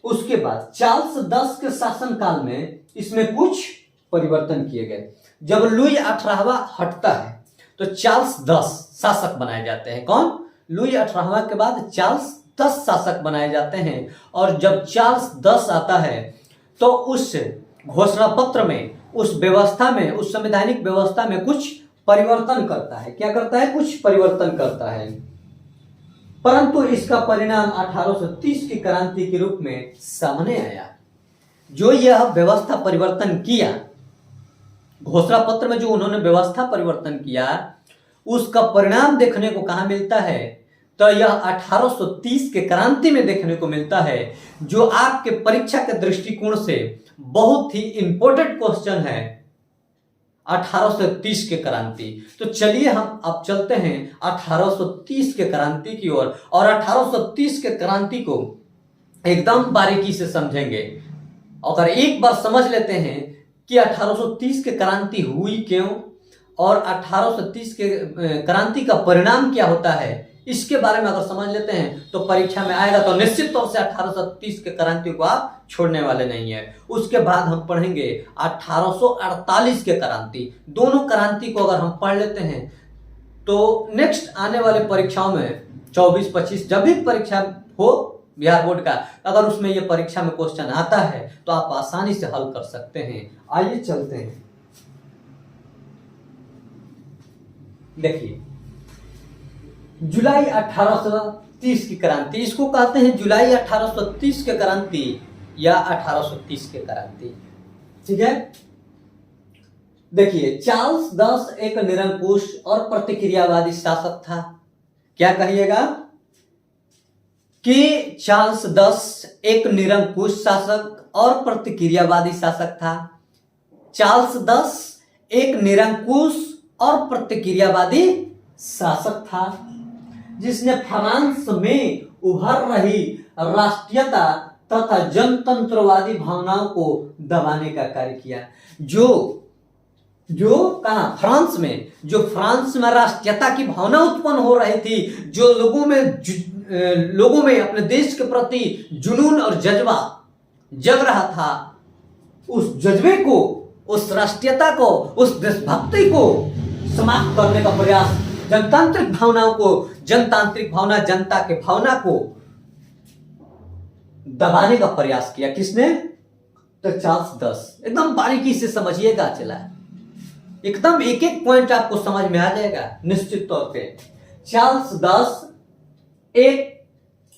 उसके बाद चार्ल्स 10 के शासनकाल में इसमें कुछ परिवर्तन किए गए। जब लुई 18वां हटता है तो चार्ल्स 10 शासक बनाए जाते हैं। कौन, लुई 18वां के बाद चार्ल्स 10 शासक बनाए जाते हैं। और जब चार्ल्स 10 आता है तो उस घोषणा पत्र में, उस व्यवस्था में, उस संवैधानिक व्यवस्था में कुछ परिवर्तन करता है। क्या करता है, कुछ परिवर्तन करता है। परंतु इसका परिणाम 1830 की क्रांति के रूप में सामने आया। जो यह व्यवस्था परिवर्तन किया, घोषणा पत्र में जो उन्होंने व्यवस्था परिवर्तन किया, उसका परिणाम देखने को कहां मिलता है, तो यह 1830 के क्रांति में देखने को मिलता है, जो आपके परीक्षा के दृष्टिकोण से बहुत ही इंपॉर्टेंट क्वेश्चन है, 1830 के क्रांति। तो चलिए हम अब चलते हैं 1830 के क्रांति की ओर, और 1830 के क्रांति को एकदम बारीकी से समझेंगे। अगर एक बार समझ लेते हैं कि 1830 के क्रांति हुई क्यों और 1830 के क्रांति का परिणाम क्या होता है, इसके बारे में अगर समझ लेते हैं तो परीक्षा में आएगा, तो निश्चित तौर से 1830 के क्रांति को आप छोड़ने वाले नहीं है। उसके बाद हम पढ़ेंगे 1848 के क्रांति। दोनों क्रांति को अगर हम पढ़ लेते हैं तो नेक्स्ट आने वाले परीक्षाओं में 24-25 जब भी परीक्षा हो बिहार बोर्ड का, अगर उसमें ये परीक्षा में क्वेश्चन आता है तो आप आसानी से हल कर सकते हैं। आइए चलते हैं, देखिए जुलाई 1830 की क्रांति, इसको कहते हैं जुलाई 1830 के क्रांति या 1830 के क्रांति। ठीक है, देखिए चार्ल्स 10 एक निरंकुश और प्रतिक्रियावादी शासक था। क्या कहिएगा कि चार्ल्स 10 एक निरंकुश शासक और प्रतिक्रियावादी शासक था। चार्ल्स 10 एक निरंकुश और प्रतिक्रियावादी शासक था, जिसने फ्रांस में उभर रही राष्ट्रीयता तथा जनतंत्रवादी भावनाओं को दबाने का कार्य किया। जो कहा, फ्रांस में, जो फ्रांस में राष्ट्रीयता की भावना उत्पन्न हो रही थी, जो लोगों में अपने देश के प्रति जुनून और जज्बा जग रहा था, उस जज्बे को, उस राष्ट्रीयता को, उस देशभक्ति को समाप्त करने का प्रयास, जनतांत्रिक भावनाओं को, जनतांत्रिक भावना, जनता के भावना को दबाने का प्रयास किया। किसने, तो चार्ल्स 10। एकदम बारीकी से समझिएगा, चला एकदम एक एक पॉइंट आपको समझ में आ जाएगा निश्चित तौर पे। चार्ल्स 10 एक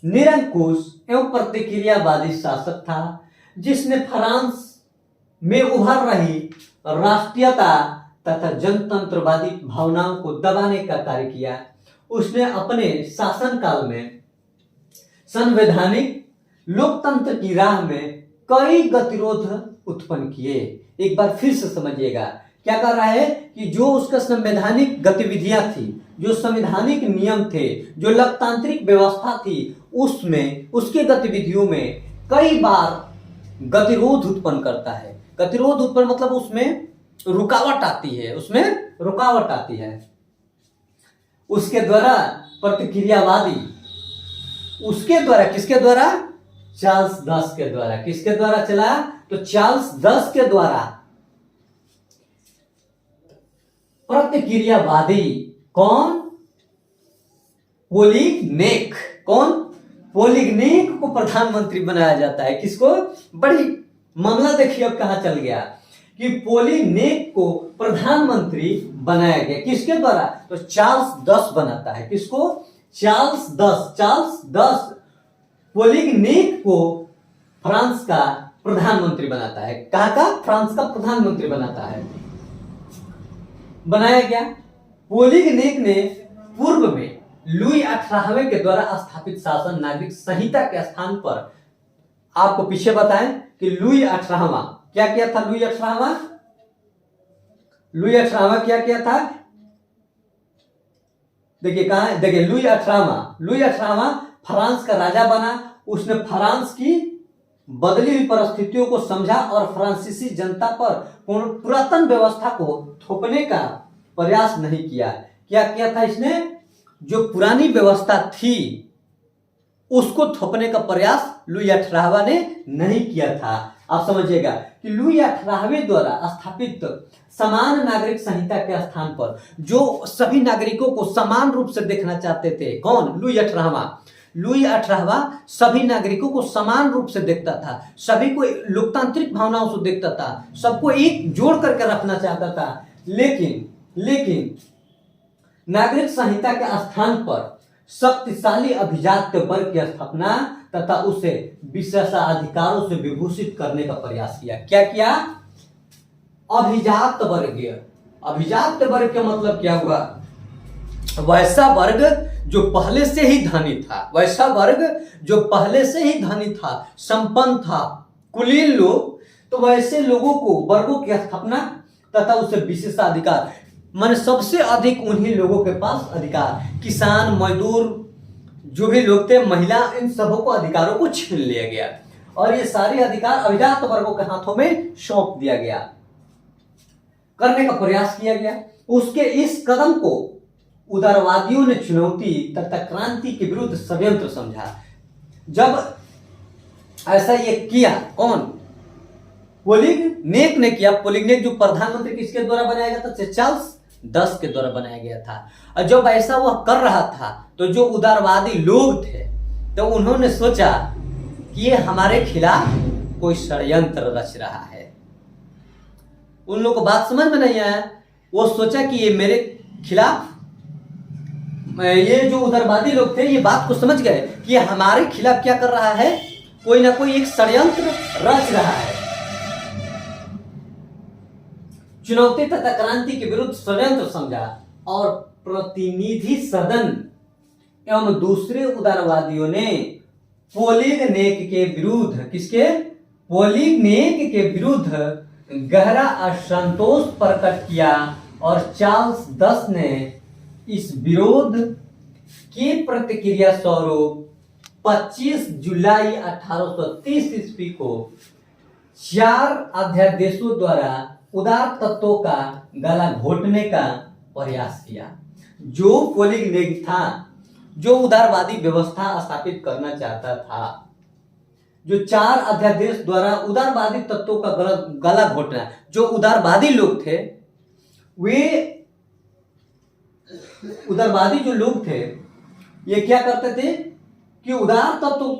निरंकुश एवं प्रतिक्रियावादी शासक था, जिसने फ्रांस में उभर रही राष्ट्रीयता तथा जनतंत्रवादी भावनाओं को दबाने का कार्य किया। उसने अपने शासनकाल में संवैधानिक लोकतंत्र की राह में कई गतिरोध उत्पन्न किए। एक बार फिर से समझिएगा, क्या कर रहा है कि जो उसका संवैधानिक गतिविधियां थी, जो संवैधानिक नियम थे, जो लोकतांत्रिक व्यवस्था थी, उसमें, उसके गतिविधियों में कई बार गतिरोध उत्पन्न करता है। गतिरोध उत्पन्न मतलब उसमें रुकावट आती है, उसमें रुकावट आती है। उसके द्वारा प्रतिक्रियावादी, उसके द्वारा, किसके द्वारा, चार्ल्स 10 के द्वारा। किसके द्वारा चला, तो चार्ल्स 10 के द्वारा प्रतिक्रियावादी। कौन, पोलिनेक। कौन, पोलिगनेक को प्रधानमंत्री बनाया जाता है। किसको? बड़ी मामला देखिए अब कहां चल गया कि पोलिगनेक को प्रधानमंत्री बनाया गया। किसके द्वारा? तो चार्ल्स 10 बनाता है। किसको? चार्ल्स 10 पोलिगनेक को फ्रांस का प्रधानमंत्री बनाता है। कहां का? फ्रांस का प्रधानमंत्री बनाता है, बनाया गया। पोलिगनेक ने पूर्व में लुई 18वें के द्वारा स्थापित शासन नागरिक संहिता के स्थान पर, आपको पीछे बताएं कि लुई 18वां क्या किया था? लुई 18वां क्या किया था? देखिए कहां है, देखिए लुई 18वां फ्रांस का राजा बना। उसने फ्रांस की बदली हुई परिस्थितियों को समझा और फ्रांसीसी जनता पर पुरातन व्यवस्था को थोपने का प्रयास नहीं किया। क्या किया था इसने? जो पुरानी व्यवस्था थी उसको थोपने का प्रयास लुई 18वां ने नहीं किया था। आप समझिएगा कि लुई 18वें द्वारा स्थापित समान नागरिक संहिता के स्थान पर जो सभी नागरिकों को समान रूप से देखना चाहते थे, कौन? लुई 18वां सभी नागरिकों को समान रूप से देखता था, सभी को लोकतांत्रिक भावनाओं से देखता था, सबको एक जोड़ करके रखना चाहता था। लेकिन नागरिक संहिता के स्थान पर शक्तिशाली अभिजात वर्ग की स्थापना तथा उसे विशेषाधिकारों से विभूषित करने का प्रयास किया। क्या किया? अभिजात वर्ग का मतलब क्या हुआ? वैसा वर्ग जो पहले से ही धनी था, संपन्न था, कुलीन लोग, तो वैसे लोगों को, वर्गों की स्थापना तथा उसे विशेषाधिकार, माने सबसे अधिक उन्हीं लोगों के पास अधिकार, किसान, मजदूर, जो भी लोग थे, महिला, इन सबों को अधिकारों को छीन लिया गया और ये सारे अधिकार अभिजात वर्गों के हाथों में सौंप दिया गया, करने का प्रयास किया गया। उसके इस कदम को उदारवादियों ने चुनौती तथा क्रांति के विरुद्ध षड्यंत्र समझा। जब ऐसा ये किया, कौन? पोलिगनेक ने किया। पोलिगनेक जो प्रधानमंत्री किसके द्वारा बनाया गया था? चार्ल्स 10 के द्वारा बनाया गया था। और जब ऐसा वह कर रहा था तो जो उदारवादी लोग थे तो उन्होंने सोचा कि ये हमारे खिलाफ कोई षड्यंत्र रच रहा है। उन लोगों को बात समझ में नहीं आया। वो सोचा कि ये मेरे खिलाफ, ये जो उदारवादी लोग थे ये बात को समझ गए कि ये हमारे खिलाफ क्या कर रहा है? कोई ना कोई एक षड्यंत्र रच रहा है। चुनौती तथा क्रांति के विरुद्ध षड्यंत्र समझा और प्रतिनिधि सदन एवं दूसरे उदारवादियों ने पोलिगनेक के विरुद्ध, किसके? पोलिगनेक के विरुद्ध गहरा असंतोष प्रकट किया और चार्ल्स 10 ने इस विरोध की प्रतिक्रिया स्वरूप 25 जुलाई 1830 ईस्वी को 4 अध्यादेशों द्वारा उदार तत्वों का गला घोटने का प्रयास किया। जो पोलिगनेक था, जो उदारवादी व्यवस्था स्थापित करना चाहता था, जो 4 अध्यादेश द्वारा उदारवादी तत्वों का गला घोटना, जो उदारवादी लोग थे, वे उदारवादी जो लोग थे ये क्या करते थे कि उदार तत्व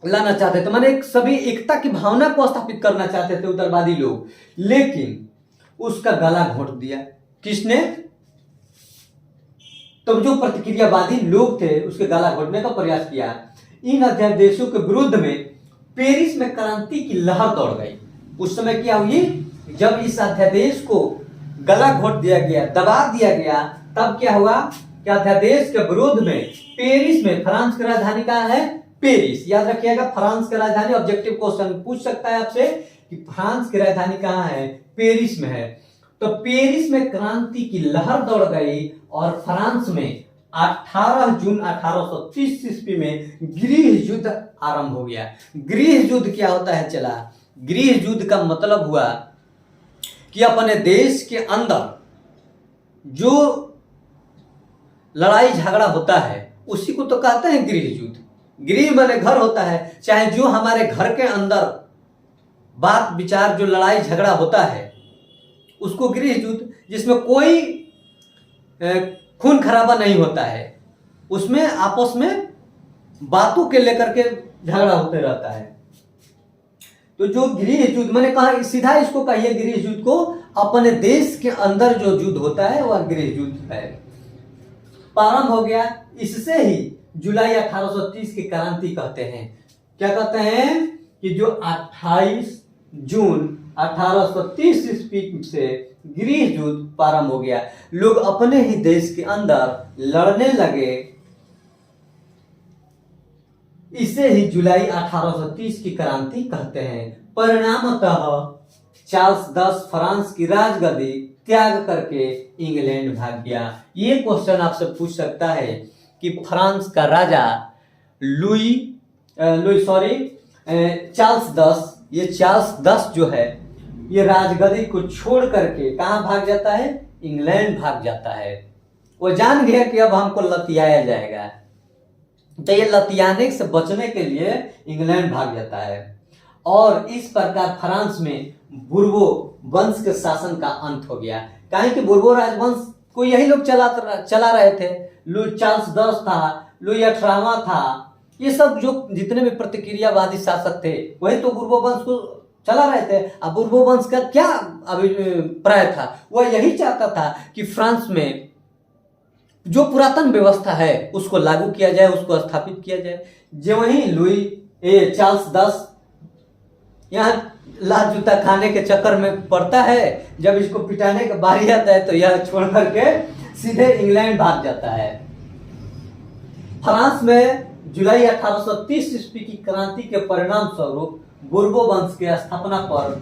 लाना चाहते थे, माने एक सभी एकता की भावना को स्थापित करना चाहते थे उदारवादी लोग, लेकिन उसका गला घोट दिया। किसने? तो जो प्रतिक्रियावादी लोग थे उसके गला घोटने का प्रयास किया। इन अध्यादेशों के विरुद्ध में पेरिस में क्रांति की लहर दौड़ गई। उस समय क्या हुई? जब इस अध्यादेश को गला घोट दिया गया, दबा दिया गया, तब क्या हुआ कि अध्यादेश के विरोध में पेरिस में, फ्रांस की राजधानी कहाँ है? पेरिस। याद रखिएगा, फ्रांस की राजधानी, ऑब्जेक्टिव क्वेश्चन पूछ सकता है आपसे कि फ्रांस की राजधानी कहाँ है? पेरिस में है। तो पेरिस में क्रांति की लहर दौड़ गई और फ्रांस में 18 जून 1830 ईस्वी में गृह युद्ध आरंभ हो गया। गृह युद्ध क्या होता है? चला, गृह युद्ध का मतलब हुआ कि अपने देश के अंदर जो लड़ाई झगड़ा होता है उसी को तो कहते हैं गृह युद्ध। गृह माने घर होता है, चाहे जो हमारे घर के अंदर बात विचार, जो लड़ाई झगड़ा होता है उसको गृह युद्ध, जिसमें कोई खून खराबा नहीं होता है, उसमें आपस में बातों के लेकर के झगड़ा होते रहता है। तो जो गृह युद्ध, मैंने कहा सीधा इसको कहिए, गृह युद्ध को अपने देश के अंदर जो युद्ध होता है वह गृह युद्ध है, प्रारंभ हो गया। इससे ही जुलाई 1830 की क्रांति कहते हैं। क्या कहते हैं कि जो 28 जून 1830 ईस्वी से गृह युद्ध प्रारंभ हो गया, लोग अपने ही देश के अंदर लड़ने लगे। इसे ही जुलाई 1830 की क्रांति कहते हैं। परिणामतः चार्ल्स 10 फ्रांस की राजगद्दी त्याग करके इंग्लैंड भाग गया। ये क्वेश्चन आपसे पूछ सकता है कि फ्रांस का राजा चार्ल्स 10, ये चार्ल्स 10 जो है ये राजगद्दी को छोड़ करके कहाँ भाग जाता है? इंग्लैंड भाग जाता है। वो जान गया कि अब हमको लतियाया जाएगा, तो ये लतियाने से बचने के लिए इंग्लैंड भाग जाता है। और इस प्रकार फ्रांस में बुर्बो वंश के शासन का अंत हो गया। काहे कि बुर्बो राजवंश को यही लोग चला रहे थे। लुई चार्ल्स 10 था, लुई 18वां था, ये सब जो जितने भी प्रतिक्रियावादी शासक थे वही तो बुर्बो वंश को चला रहे थे। अब बुर्बो वंश का क्या अभिप्राय था? वह यही चाहता था कि फ्रांस में जो पुरातन व्यवस्था है उसको लागू किया जाए, उसको स्थापित किया जाए। जो वही चार्ल्स 10 यहाँ लात जूता खाने के चक्कर में पड़ता है, जब इसको पिटाने का बारी आता है तो यह छोड़ करके सीधे इंग्लैंड भाग जाता है। फ्रांस में जुलाई 1830 ईस्वी की क्रांति के परिणाम स्वरूप बुर्बो वंश की स्थापना पर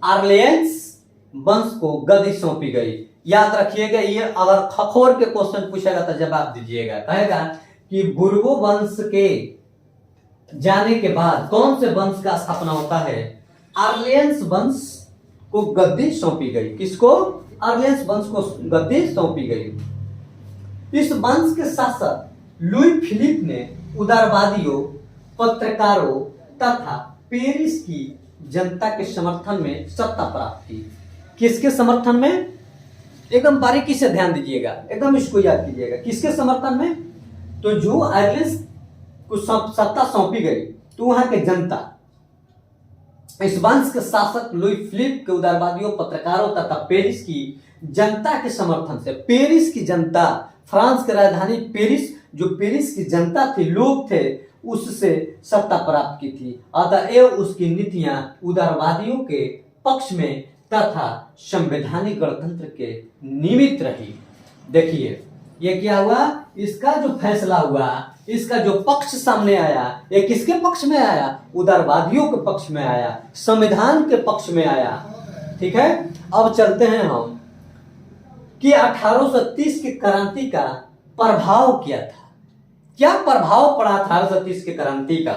आर्लियंस वंश को गद्दी सौंपी गई। याद रखिएगा, ये अगर खखोर के क्वेश्चन पूछेगा तो जवाब दीजिएगा। कहेगा कि बुर्बो वंश के जाने के बाद कौन से वंश का स्थापना होता है? आर्लियंस वंश को गद्दी सौंपी गई। किसको? आर्लियंस वंश को गद्दी सौंपी गई। इस वंश के शासक लुई फिलिप ने उदारवादियों, पत्रकारों तथा पेरिस की जनता के समर्थन में सत्ता प्राप्त की। किसके समर्थन में? एकदम बारीकी से ध्यान दीजिएगा, एकदम इसको याद कीजिएगा। किसके समर्थन में? तो जो आयरलैंड को सत्ता सौंपी गई तो वहां के जनता, इस वंश के शासक लुई फिलिप के उदारवादियों, पत्रकारों तथा पेरिस की जनता के समर्थन से, पेरिस की जनता, फ्रांस की राजधानी पेरिस, जो पेरिस की जनता थी, लोग थे, उससे सत्ता प्राप्त की थी। अतएव उसकी नीतियां उदारवादियों के पक्ष में तथा संवैधानिक गणतंत्र के निमित्त रही। देखिए ये क्या हुआ, इसका जो फैसला हुआ, इसका जो पक्ष सामने आया, ये किसके पक्ष में आया? उदारवादियों के पक्ष में आया, संविधान के पक्ष में आया। ठीक है, अब चलते हैं हम कि 1830 की क्रांति का प्रभाव क्या था। क्या प्रभाव पड़ा 1830 की क्रांति का?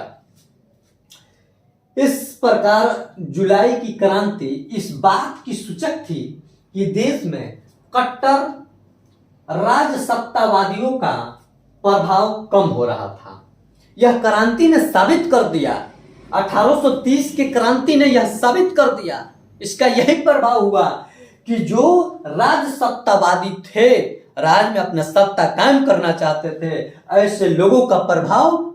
इस प्रकार जुलाई की क्रांति इस बात की सूचक थी कि देश में कट्टर राजसत्तावादियों का प्रभाव कम हो रहा था। यह क्रांति ने साबित कर दिया, 1830 की क्रांति ने यह साबित कर दिया, इसका यही प्रभाव हुआ कि जो राजसत्तावादी थे, राज में अपना सत्ता कायम करना चाहते थे, ऐसे लोगों का प्रभाव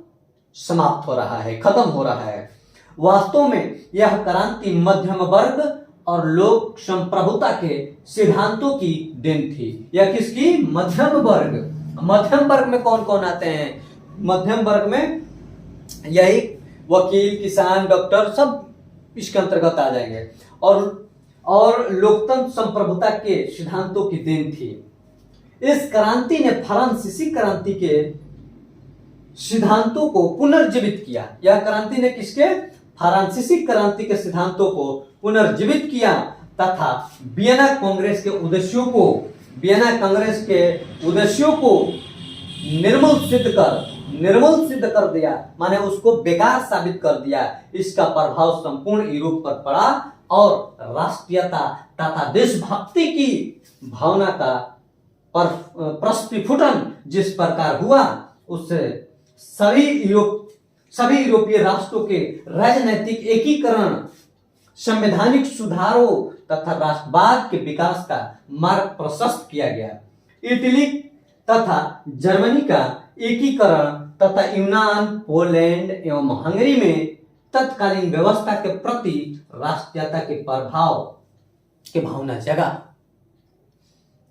समाप्त हो रहा है, खत्म हो रहा है। वास्तव में यह क्रांति मध्यम वर्ग और लोक संप्रभुता के सिद्धांतों की देन थी। यह किसकी? मध्यम वर्ग। मध्यम वर्ग में कौन कौन आते हैं? मध्यम वर्ग में यही वकील, किसान, डॉक्टर सब इसके अंतर्गत आ जाएंगे। और लोकतंत्र संप्रभुता के सिद्धांतों की देन थी। इस क्रांति ने फ्रांसीसी क्रांति के सिद्धांतों को पुनर्जीवित किया। यह क्रांति ने किसके? फ्रांसीसी क्रांति के सिद्धांतों को पुनर्जीवित किया तथा वियना कांग्रेस के उद्देश्यों को निर्मूल सिद्ध कर दिया, माने उसको बेकार साबित कर दिया। इसका प्रभाव संपूर्ण यूरोप पर पड़ा और राष्ट्रीयता तथा देशभक्ति की भावना का प्रस्फुटन जिस प्रकार हुआ, उससे सभी यूरोपीय राष्ट्रों के राजनैतिक एकीकरण, संवैधानिक सुधारों तथा राष्ट्रवाद के विकास का मार्ग प्रशस्त किया गया। इटली तथा जर्मनी का एकीकरण तथा यूनान, पोलैंड एवं हंगरी में तत्कालीन व्यवस्था के प्रति राष्ट्रीयता के प्रभाव की भावना जगा।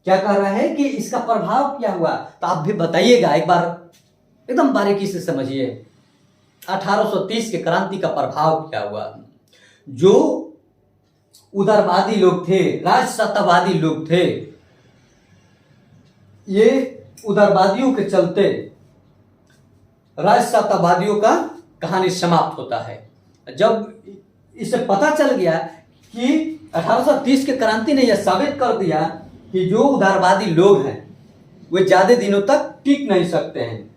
क्या कह रहा है कि इसका प्रभाव क्या हुआ, तो आप भी बताइएगा, एक बार एकदम बारीकी से समझिए। 1830 के क्रांति का प्रभाव क्या हुआ। जो उदारवादी लोग थे, राष्ट्रसत्तावादी लोग थे, ये उदारवादियों के चलते राष्ट्रसत्तावादियों का कहानी समाप्त होता है। जब इसे पता चल गया कि 1830 के क्रांति ने यह साबित कर दिया कि जो उदारवादी लोग हैं वे ज्यादा दिनों तक टिक नहीं सकते हैं।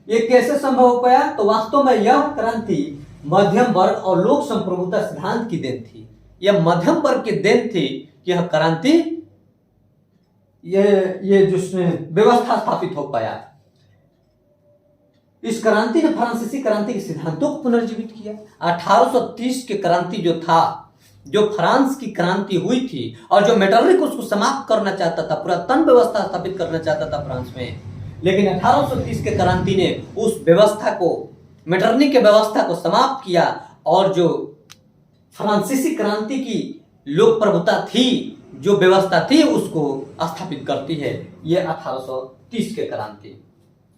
ये कैसे संभव हो पाया, तो वास्तव में यह क्रांति मध्यम वर्ग और लोक संप्रभुता सिद्धांत की देन थी। यह मध्यम वर्ग की देन थी कि यह क्रांति, ये जिसमें व्यवस्था स्थापित हो पाया। इस क्रांति ने फ्रांसीसी क्रांति के सिद्धांतों को पुनर्जीवित किया। 1830 की क्रांति जो था, जो फ्रांस की क्रांति हुई थी और जो मेटरनिक उसको समाप्त करना चाहता था, पुरातन व्यवस्था स्थापित करना चाहता था फ्रांस में, लेकिन 1830 के क्रांति ने उस व्यवस्था को, मेटरनिक के व्यवस्था को समाप्त किया और जो फ्रांसीसी क्रांति की लोक प्रभुता थी, जो व्यवस्था थी, उसको स्थापित करती है ये 1830 के क्रांति।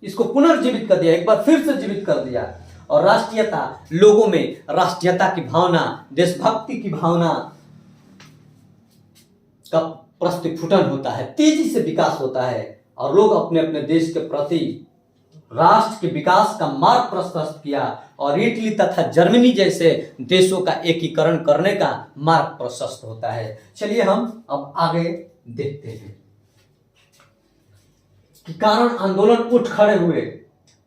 इसको पुनर्जीवित कर दिया, एक बार फिर से जीवित कर दिया और राष्ट्रीयता, लोगों में राष्ट्रीयता की भावना, देशभक्ति की भावना का प्रस्फुटन होता है, तेजी से विकास होता है और लोग अपने अपने देश के प्रति राष्ट्र के विकास का मार्ग प्रशस्त किया और इटली तथा जर्मनी जैसे देशों का एकीकरण करने का मार्ग प्रशस्त होता है। चलिए हम अब आगे देखते हैं कि कारण आंदोलन उठ खड़े हुए।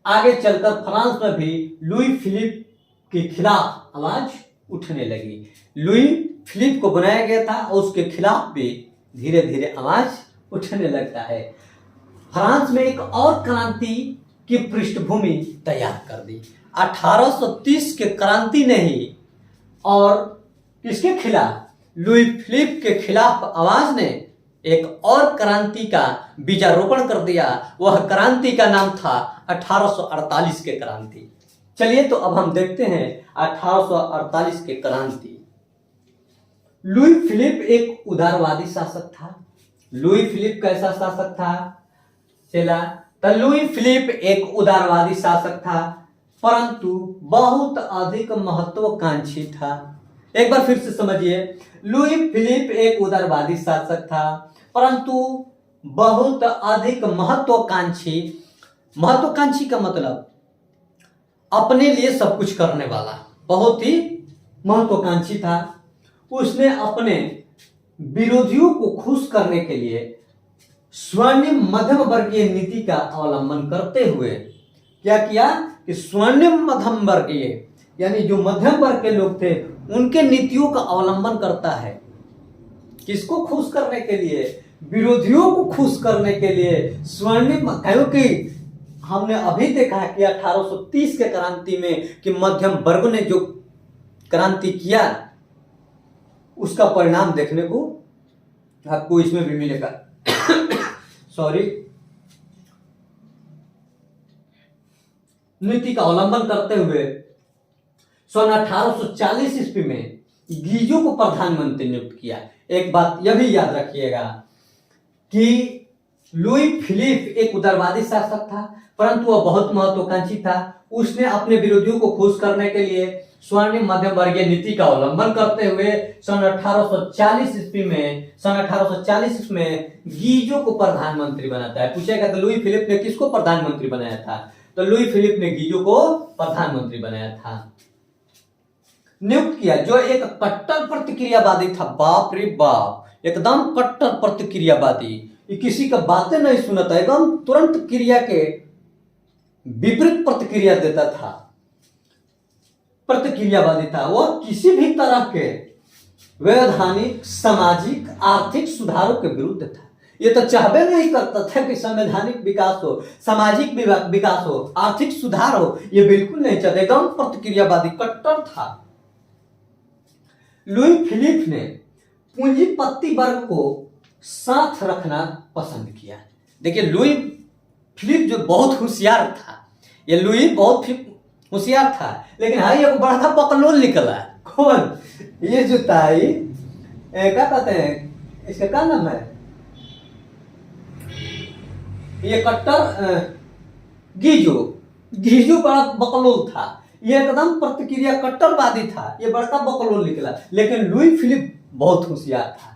आगे चलकर फ्रांस में भी लुई फिलिप के खिलाफ आवाज उठने लगी। लुई फिलिप को बनाया गया था और उसके खिलाफ भी धीरे धीरे आवाज उठने लगता है। फ्रांस में एक और क्रांति की पृष्ठभूमि तैयार कर दी। 1830 के क्रांति ने ही, और किसके खिलाफ, लुई फिलिप के खिलाफ आवाज ने एक और क्रांति का बीजारोपण कर दिया। वह क्रांति का नाम था 1848 के क्रांति। चलिए तो अब हम देखते हैं 1848 के क्रांति। लुई फिलिप एक उदारवादी शासक था। लुई फिलिप कैसा शासक था? चला तो लुई फिलिप एक उदारवादी शासक था, परंतु बहुत अधिक महत्वाकांक्षी था। एक बार फिर से समझिए, लुई फिलिप एक उदारवादी शासक था, परंतु बहुत अधिक महत्वाकांक्षी। महत्वाकांक्षी का मतलब अपने लिए सब कुछ करने वाला, बहुत ही महत्वाकांक्षी था। उसने अपने विरोधियों को खुश करने के लिए स्वर्णिम मध्यम वर्गीय नीति का अवलंबन करते हुए क्या किया कि स्वर्णिम मध्यम वर्गीय, यानी जो मध्यम वर्ग के लोग थे, उनके नीतियों का अवलंबन करता है। किसको खुश करने के लिए? विरोधियों को खुश करने के लिए स्वर्णिम। क्योंकि हमने अभी देखा है कि 1830 के क्रांति में कि मध्यम वर्ग ने जो क्रांति किया, उसका परिणाम देखने को आपको इसमें भी मिलेगा। सॉरी, नीति का अवलंबन करते हुए सन 1840 ईस्वी में गीजो को प्रधानमंत्री नियुक्त किया। एक बात यह भी याद रखिएगा कि लुई फिलिप एक उदारवादी शासक था, परंतु वह बहुत महत्वाकांक्षी था। उसने अपने विरोधियों को खुश करने के लिए स्वर्णिम मध्यम वर्गीय नीति का अवलंबन करते हुए सन 1840 ईस्वी में गीजो को प्रधानमंत्री बनाता है। पूछेगा तो लुई फिलिप ने किसको प्रधानमंत्री बनाया था? तो लुई फिलिप ने गीजो को प्रधानमंत्री बनाया था, नियुक्त किया, जो एक कट्टर प्रतिक्रियावादी था। बाप रे बाप, एकदम कट्टर प्रतिक्रियावादी, किसी का बातें नहीं सुनता, एकदम तुरंत क्रिया के विपरीत प्रतिक्रिया देता था, प्रतिक्रियावादी था। वह किसी भी तरह के वैधानिक, सामाजिक, आर्थिक सुधारों के विरुद्ध था। ये तो चाहबे नहीं करता था कि संवैधानिक विकास हो, सामाजिक विकास हो, आर्थिक सुधार हो, ये बिल्कुल नहीं चाहते, एकदम प्रतिक्रियावादी कट्टर था। लुई फिलिप ने पूंजीपति वर्ग को साथ रखना पसंद किया। देखिए, लुई फिलिप जो बहुत होशियार था, ये लुई बहुत होशियार था, लेकिन हाँ ये बड़ा बकलोल निकला। कौन? ये जो था क्या कहते हैं, इसका क्या नाम है, ये कट्टर गीजू बड़ा बकलोल था। ये एकदम प्रतिक्रिया कट्टरवादी था, ये बड़का बकलोल निकला। लेकिन लुई फिलिप बहुत होशियार था,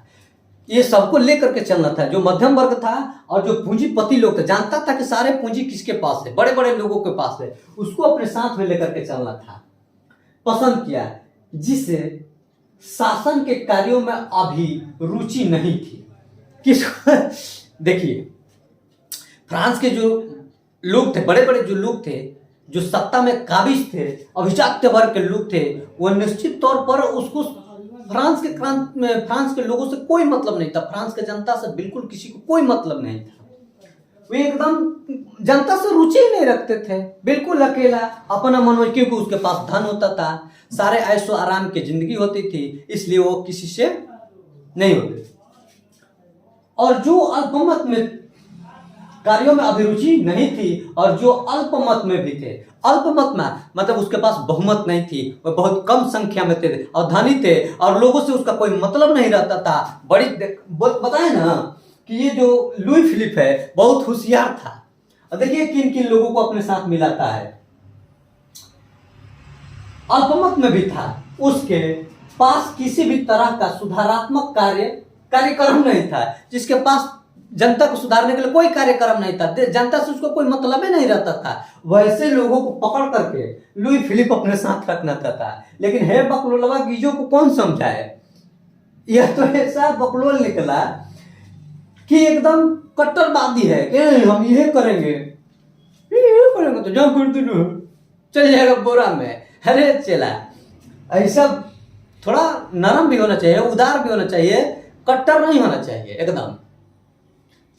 ये सबको लेकर के चलना था। जो मध्यम वर्ग था और जो पूंजीपति लोग थे, जानता था कि सारे पूंजी किसके पास है, बड़े बड़े लोगों के पास है, उसको अपने साथ में लेकर के चलना था। पसंद किया जिसे शासन के कार्यों में अभी रुचि नहीं थी। किसको? देखिए, फ्रांस के जो लोग थे, बड़े बड़े जो लोग थे, जो सत्ता में काबिज थे, अभिजात्य वर्ग के लोग थे, वो निश्चित तौर पर उसको फ्रांस के लोगों से कोई मतलब नहीं था। फ्रांस के जनता से बिल्कुल किसी को कोई मतलब नहीं था। वे एकदम जनता से रुचि ही नहीं रखते थे, बिल्कुल अकेला अपना मनोरंजन, क्योंकि उसके पास धन होता था, सारे ऐशो आराम की जिंदगी होती थी, इसलिए वो किसी से नहीं होते। और जो अल्पमत में कार्यों में अभिरुचि नहीं थी, और जो अल्पमत में भी थे, अल्पमत में मतलब उसके पास बहुमत नहीं थी, वह बहुत कम संख्या में थे और धनी थे, और लोगों से उसका कोई मतलब नहीं रहता था। बताए ना कि ये जो लुई फिलिप है बहुत होशियार था। और देखिए किन किन लोगों को अपने साथ मिलाता है। अल्पमत में भी था, उसके पास किसी भी तरह का सुधारात्मक कार्यक्रम नहीं था, जिसके पास जनता को सुधारने के लिए कोई कार्यक्रम नहीं था, जनता से उसको कोई मतलब ही नहीं रहता था। वैसे लोगों को पकड़ करके लुई फिलिप अपने साथ रखना था। लेकिन है बकलोलवा गीजो को कौन समझाए? यह तो ऐसा बकलोल निकला कि एकदम कट्टरवादी है कि हम ये करेंगे तो जाओ कर दो, चल जाएगा बोरा में। अरे चला, ऐसा थोड़ा नरम भी होना चाहिए, उदार भी होना चाहिए, कट्टर नहीं होना चाहिए एकदम।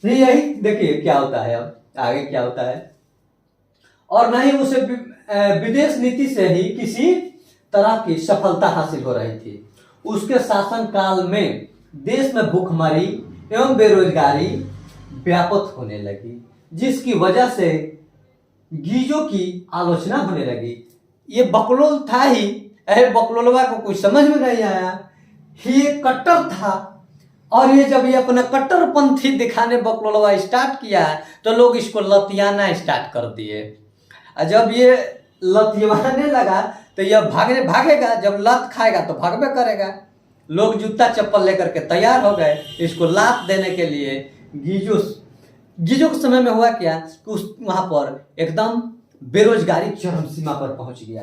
यही देखिए क्या होता है, अब आगे क्या होता है। और न ही उसे विदेश नीति से ही किसी तरह की सफलता हासिल हो रही थी। उसके शासन काल में देश में भूखमरी एवं बेरोजगारी व्यापक होने लगी, जिसकी वजह से गीजो की आलोचना होने लगी। ये बकलोल था ही, बकलोलवा को कुछ समझ में नहीं आया, ये कट्टर था। और ये जब ये अपना कट्टरपंथी दिखाने बकलोलवा स्टार्ट किया तो लोग इसको लतियाना स्टार्ट कर दिए। और जब ये लतियाने लगा तो यह भागेगा, जब लत खाएगा तो भागबे करेगा। लोग जूता चप्पल लेकर के तैयार हो गए इसको लात देने के लिए। गीजो के समय में हुआ क्या कि वहां पर एकदम बेरोजगारी चरम सीमा पर पहुंच गया,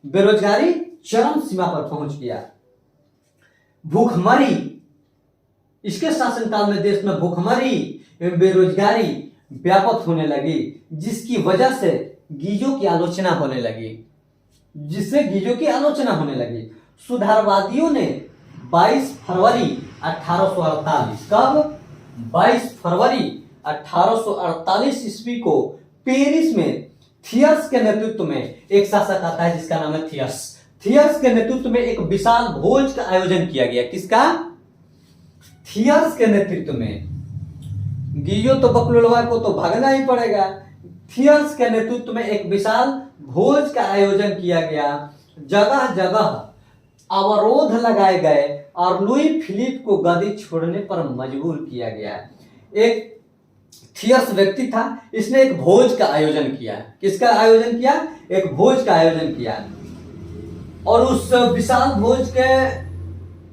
बेरोजगारी चरम सीमा पर पहुंच गया। भूखमरी, इसके शासनकाल में देश में भूखमरी एवं बेरोजगारी व्यापक होने लगी, जिसकी वजह से गीजो की आलोचना होने लगी, सुधारवादियों ने 22 फरवरी 1848 कब 22 फरवरी 1848 ईस्वी को पेरिस में थियर्स के नेतृत्व में एक शासक आता है जिसका नाम है थियर्स के नेतृत्व में एक विशाल भोज का आयोजन किया गया। किसका? थियर्स के नेतृत्व में। गीजो तो बकलोलवा को तो भागना ही पड़ेगा। थियर्स के नेतृत्व में एक विशाल भोज का आयोजन किया गया, जगह जगह अवरोध लगाए गए और लुई फिलिप को गद्दी छोड़ने पर मजबूर किया गया। एक थियर्स व्यक्ति था, इसने एक भोज का आयोजन किया। किसका आयोजन किया? एक भोज का आयोजन किया। और उस विशाल भोज के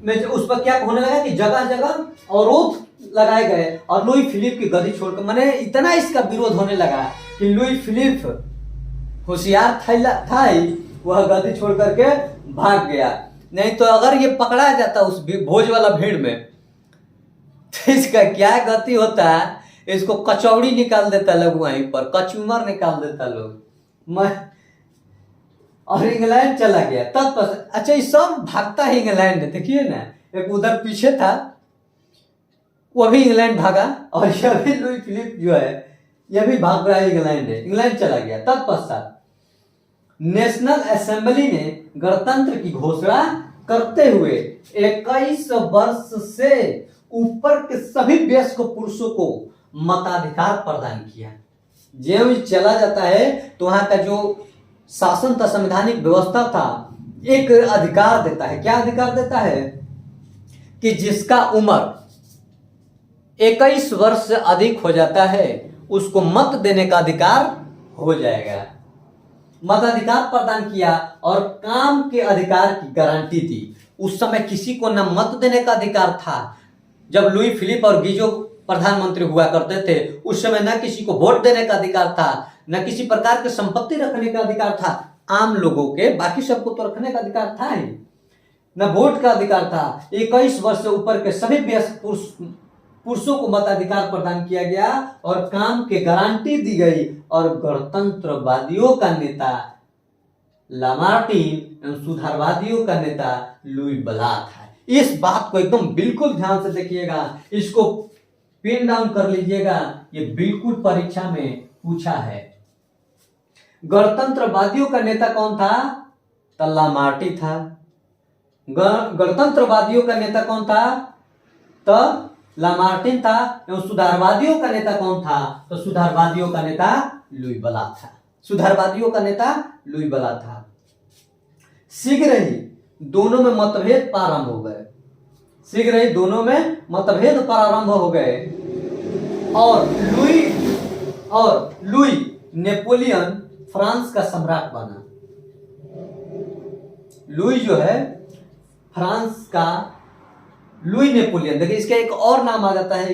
में उस पर क्या होने लगा कि जगह जगह अवरोध लगाए गए और लुई फिलिप की गद्दी छोड़कर, माने इतना इसका विरोध होने लगा कि लुई फिलिप होशियार था ही, वह गद्दी छोड़ करके भाग गया। नहीं तो अगर ये पकड़ा जाता उस भोज वाला भीड़ में तो इसका क्या गति होता है, इसको कचौड़ी निकाल देता लोग, वहीं पर कचूमर निकाल देता लोग। और इंग्लैंड चला गया तब। अच्छा, ये सब भागता है इंग्लैंड, देखिए ना, एक उधर पीछे था वो भी इंग्लैंड भागा, और यह भी लुई फिलिप जो है यह भी भाग रहा है इंग्लैंड चला गया। तत्पश्चात नेशनल असेंबली ने गणतंत्र की घोषणा करते हुए 21 वर्ष से ऊपर के सभी वयस्क पुरुषों को मताधिकार प्रदान किया। ज्यों ही चला जाता है तो वहां का जो शासन था, संवैधानिक व्यवस्था था, एक अधिकार देता है। क्या अधिकार देता है? कि जिसका उम्र 21 वर्ष से अधिक हो जाता है उसको मत देने का अधिकार हो जाएगा। मताधिकार प्रदान किया और काम के अधिकार की गारंटी दी। उस समय किसी को न मत देने का अधिकार था। जब लुई फिलिप और गीजो प्रधानमंत्री हुआ करते थे उस समय न किसी को वोट देने का अधिकार था, न किसी प्रकार की संपत्ति रखने का अधिकार था। आम लोगों के, बाकी सबको तो रखने का अधिकार था ही, न वोट का अधिकार था। 21 वर्ष से ऊपर के सभी वयस्क पुरुषों को मताधिकार प्रदान किया गया और काम के गारंटी दी गई। और गणतंत्रवादियों का नेता लामार्टिन एवं सुधारवादियों का नेता लुई ब्लाच है। इस बात को एकदम बिल्कुल ध्यान से देखिएगा, इसको पिन डाउन कर लीजिएगा, ये बिल्कुल परीक्षा में पूछा है। गणतंत्रवादियों का नेता कौन था? तो लामार्टिन था। गणतंत्रवादियों का नेता कौन था? तो लामार्टिन था। एवं सुधारवादियों का नेता कौन था? तो सुधारवादियों का नेता लुई ब्लाच था। सुधारवादियों का नेता लुई ब्लाच था। शीघ्र ही दोनों में मतभेद प्रारंभ हो गए। शीघ्र ही दोनों में मतभेद प्रारंभ हो गए और लुई नेपोलियन फ्रांस का सम्राट बना। लुई जो है फ्रांस का, लुई नेपोलियन, देखिए इसका एक और नाम आ जाता है,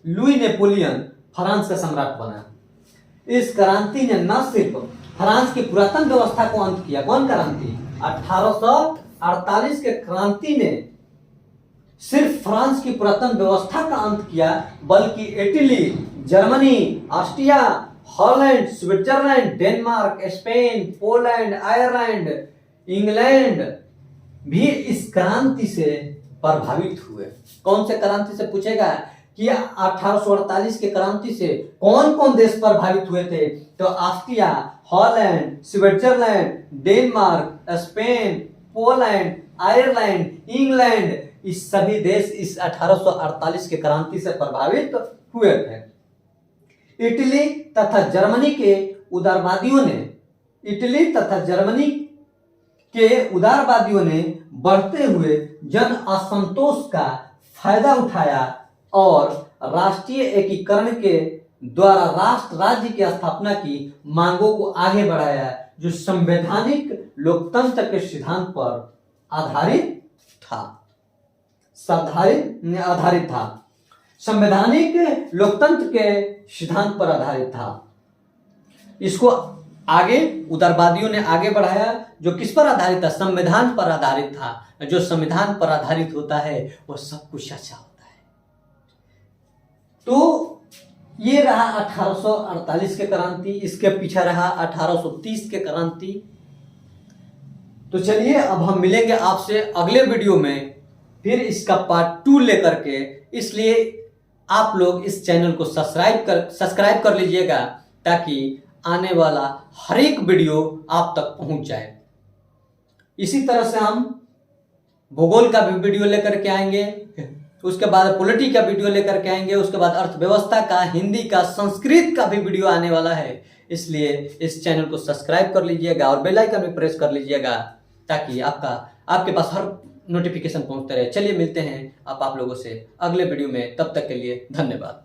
लुई नेपोलियन फ्रांस का सम्राट बना। इस क्रांति ने न सिर्फ फ्रांस की पुरातन व्यवस्था को अंत किया। कौन क्रांति? 1848 के क्रांति ने सिर्फ फ्रांस की पुरातन व्यवस्था का अंत किया, बल्कि Italy, Germany, Austria, Holland, Switzerland, Denmark, Spain, Poland, Ireland, England भी इस क्रांति से प्रभावित हुए। कौन से क्रांति से पूछेगा कि 1848 के क्रांति से कौन कौन देश प्रभावित हुए थे? तो Austria, Holland, Switzerland, Denmark, Spain, Poland, Ireland, England, इस सभी देश इस 1848 के क्रांति से प्रभावित हुए थे। इटली तथा जर्मनी के उदारवादियों ने बढ़ते हुए जन असंतोष का फायदा उठाया और राष्ट्रीय एकीकरण के द्वारा राष्ट्र राज्य की स्थापना की मांगों को आगे बढ़ाया, जो संवैधानिक लोकतंत्र के सिद्धांत पर आधारित था। संवैधानिक लोकतंत्र के सिद्धांत पर आधारित था। इसको आगे उदारवादियों ने आगे बढ़ाया, जो किस पर आधारित था? संविधान पर आधारित था। जो संविधान पर आधारित होता है वो सब कुछ अच्छा होता है। तो ये रहा 1848 के क्रांति, इसके पीछे रहा 1830 के क्रांति। तो चलिए अब हम मिलेंगे आपसे अगले वीडियो में फिर इसका पार्ट 2 लेकर के। इसलिए आप लोग इस चैनल को सब्सक्राइब कर लीजिएगा ताकि आने वाला हर एक वीडियो आप तक पहुंच जाए। इसी तरह से हम भूगोल का भी वीडियो लेकर के आएंगे, उसके बाद पॉलिटी का वीडियो लेकर के आएंगे, उसके बाद अर्थव्यवस्था का, हिंदी का, संस्कृत का भी वीडियो आने वाला है। इसलिए इस चैनल को सब्सक्राइब कर लीजिएगा और बेल आइकन भी प्रेस कर लीजिएगा ताकि आपके पास हर नोटिफिकेशन पहुंचते रहे। चलिए मिलते हैं आप लोगों से अगले वीडियो में, तब तक के लिए धन्यवाद।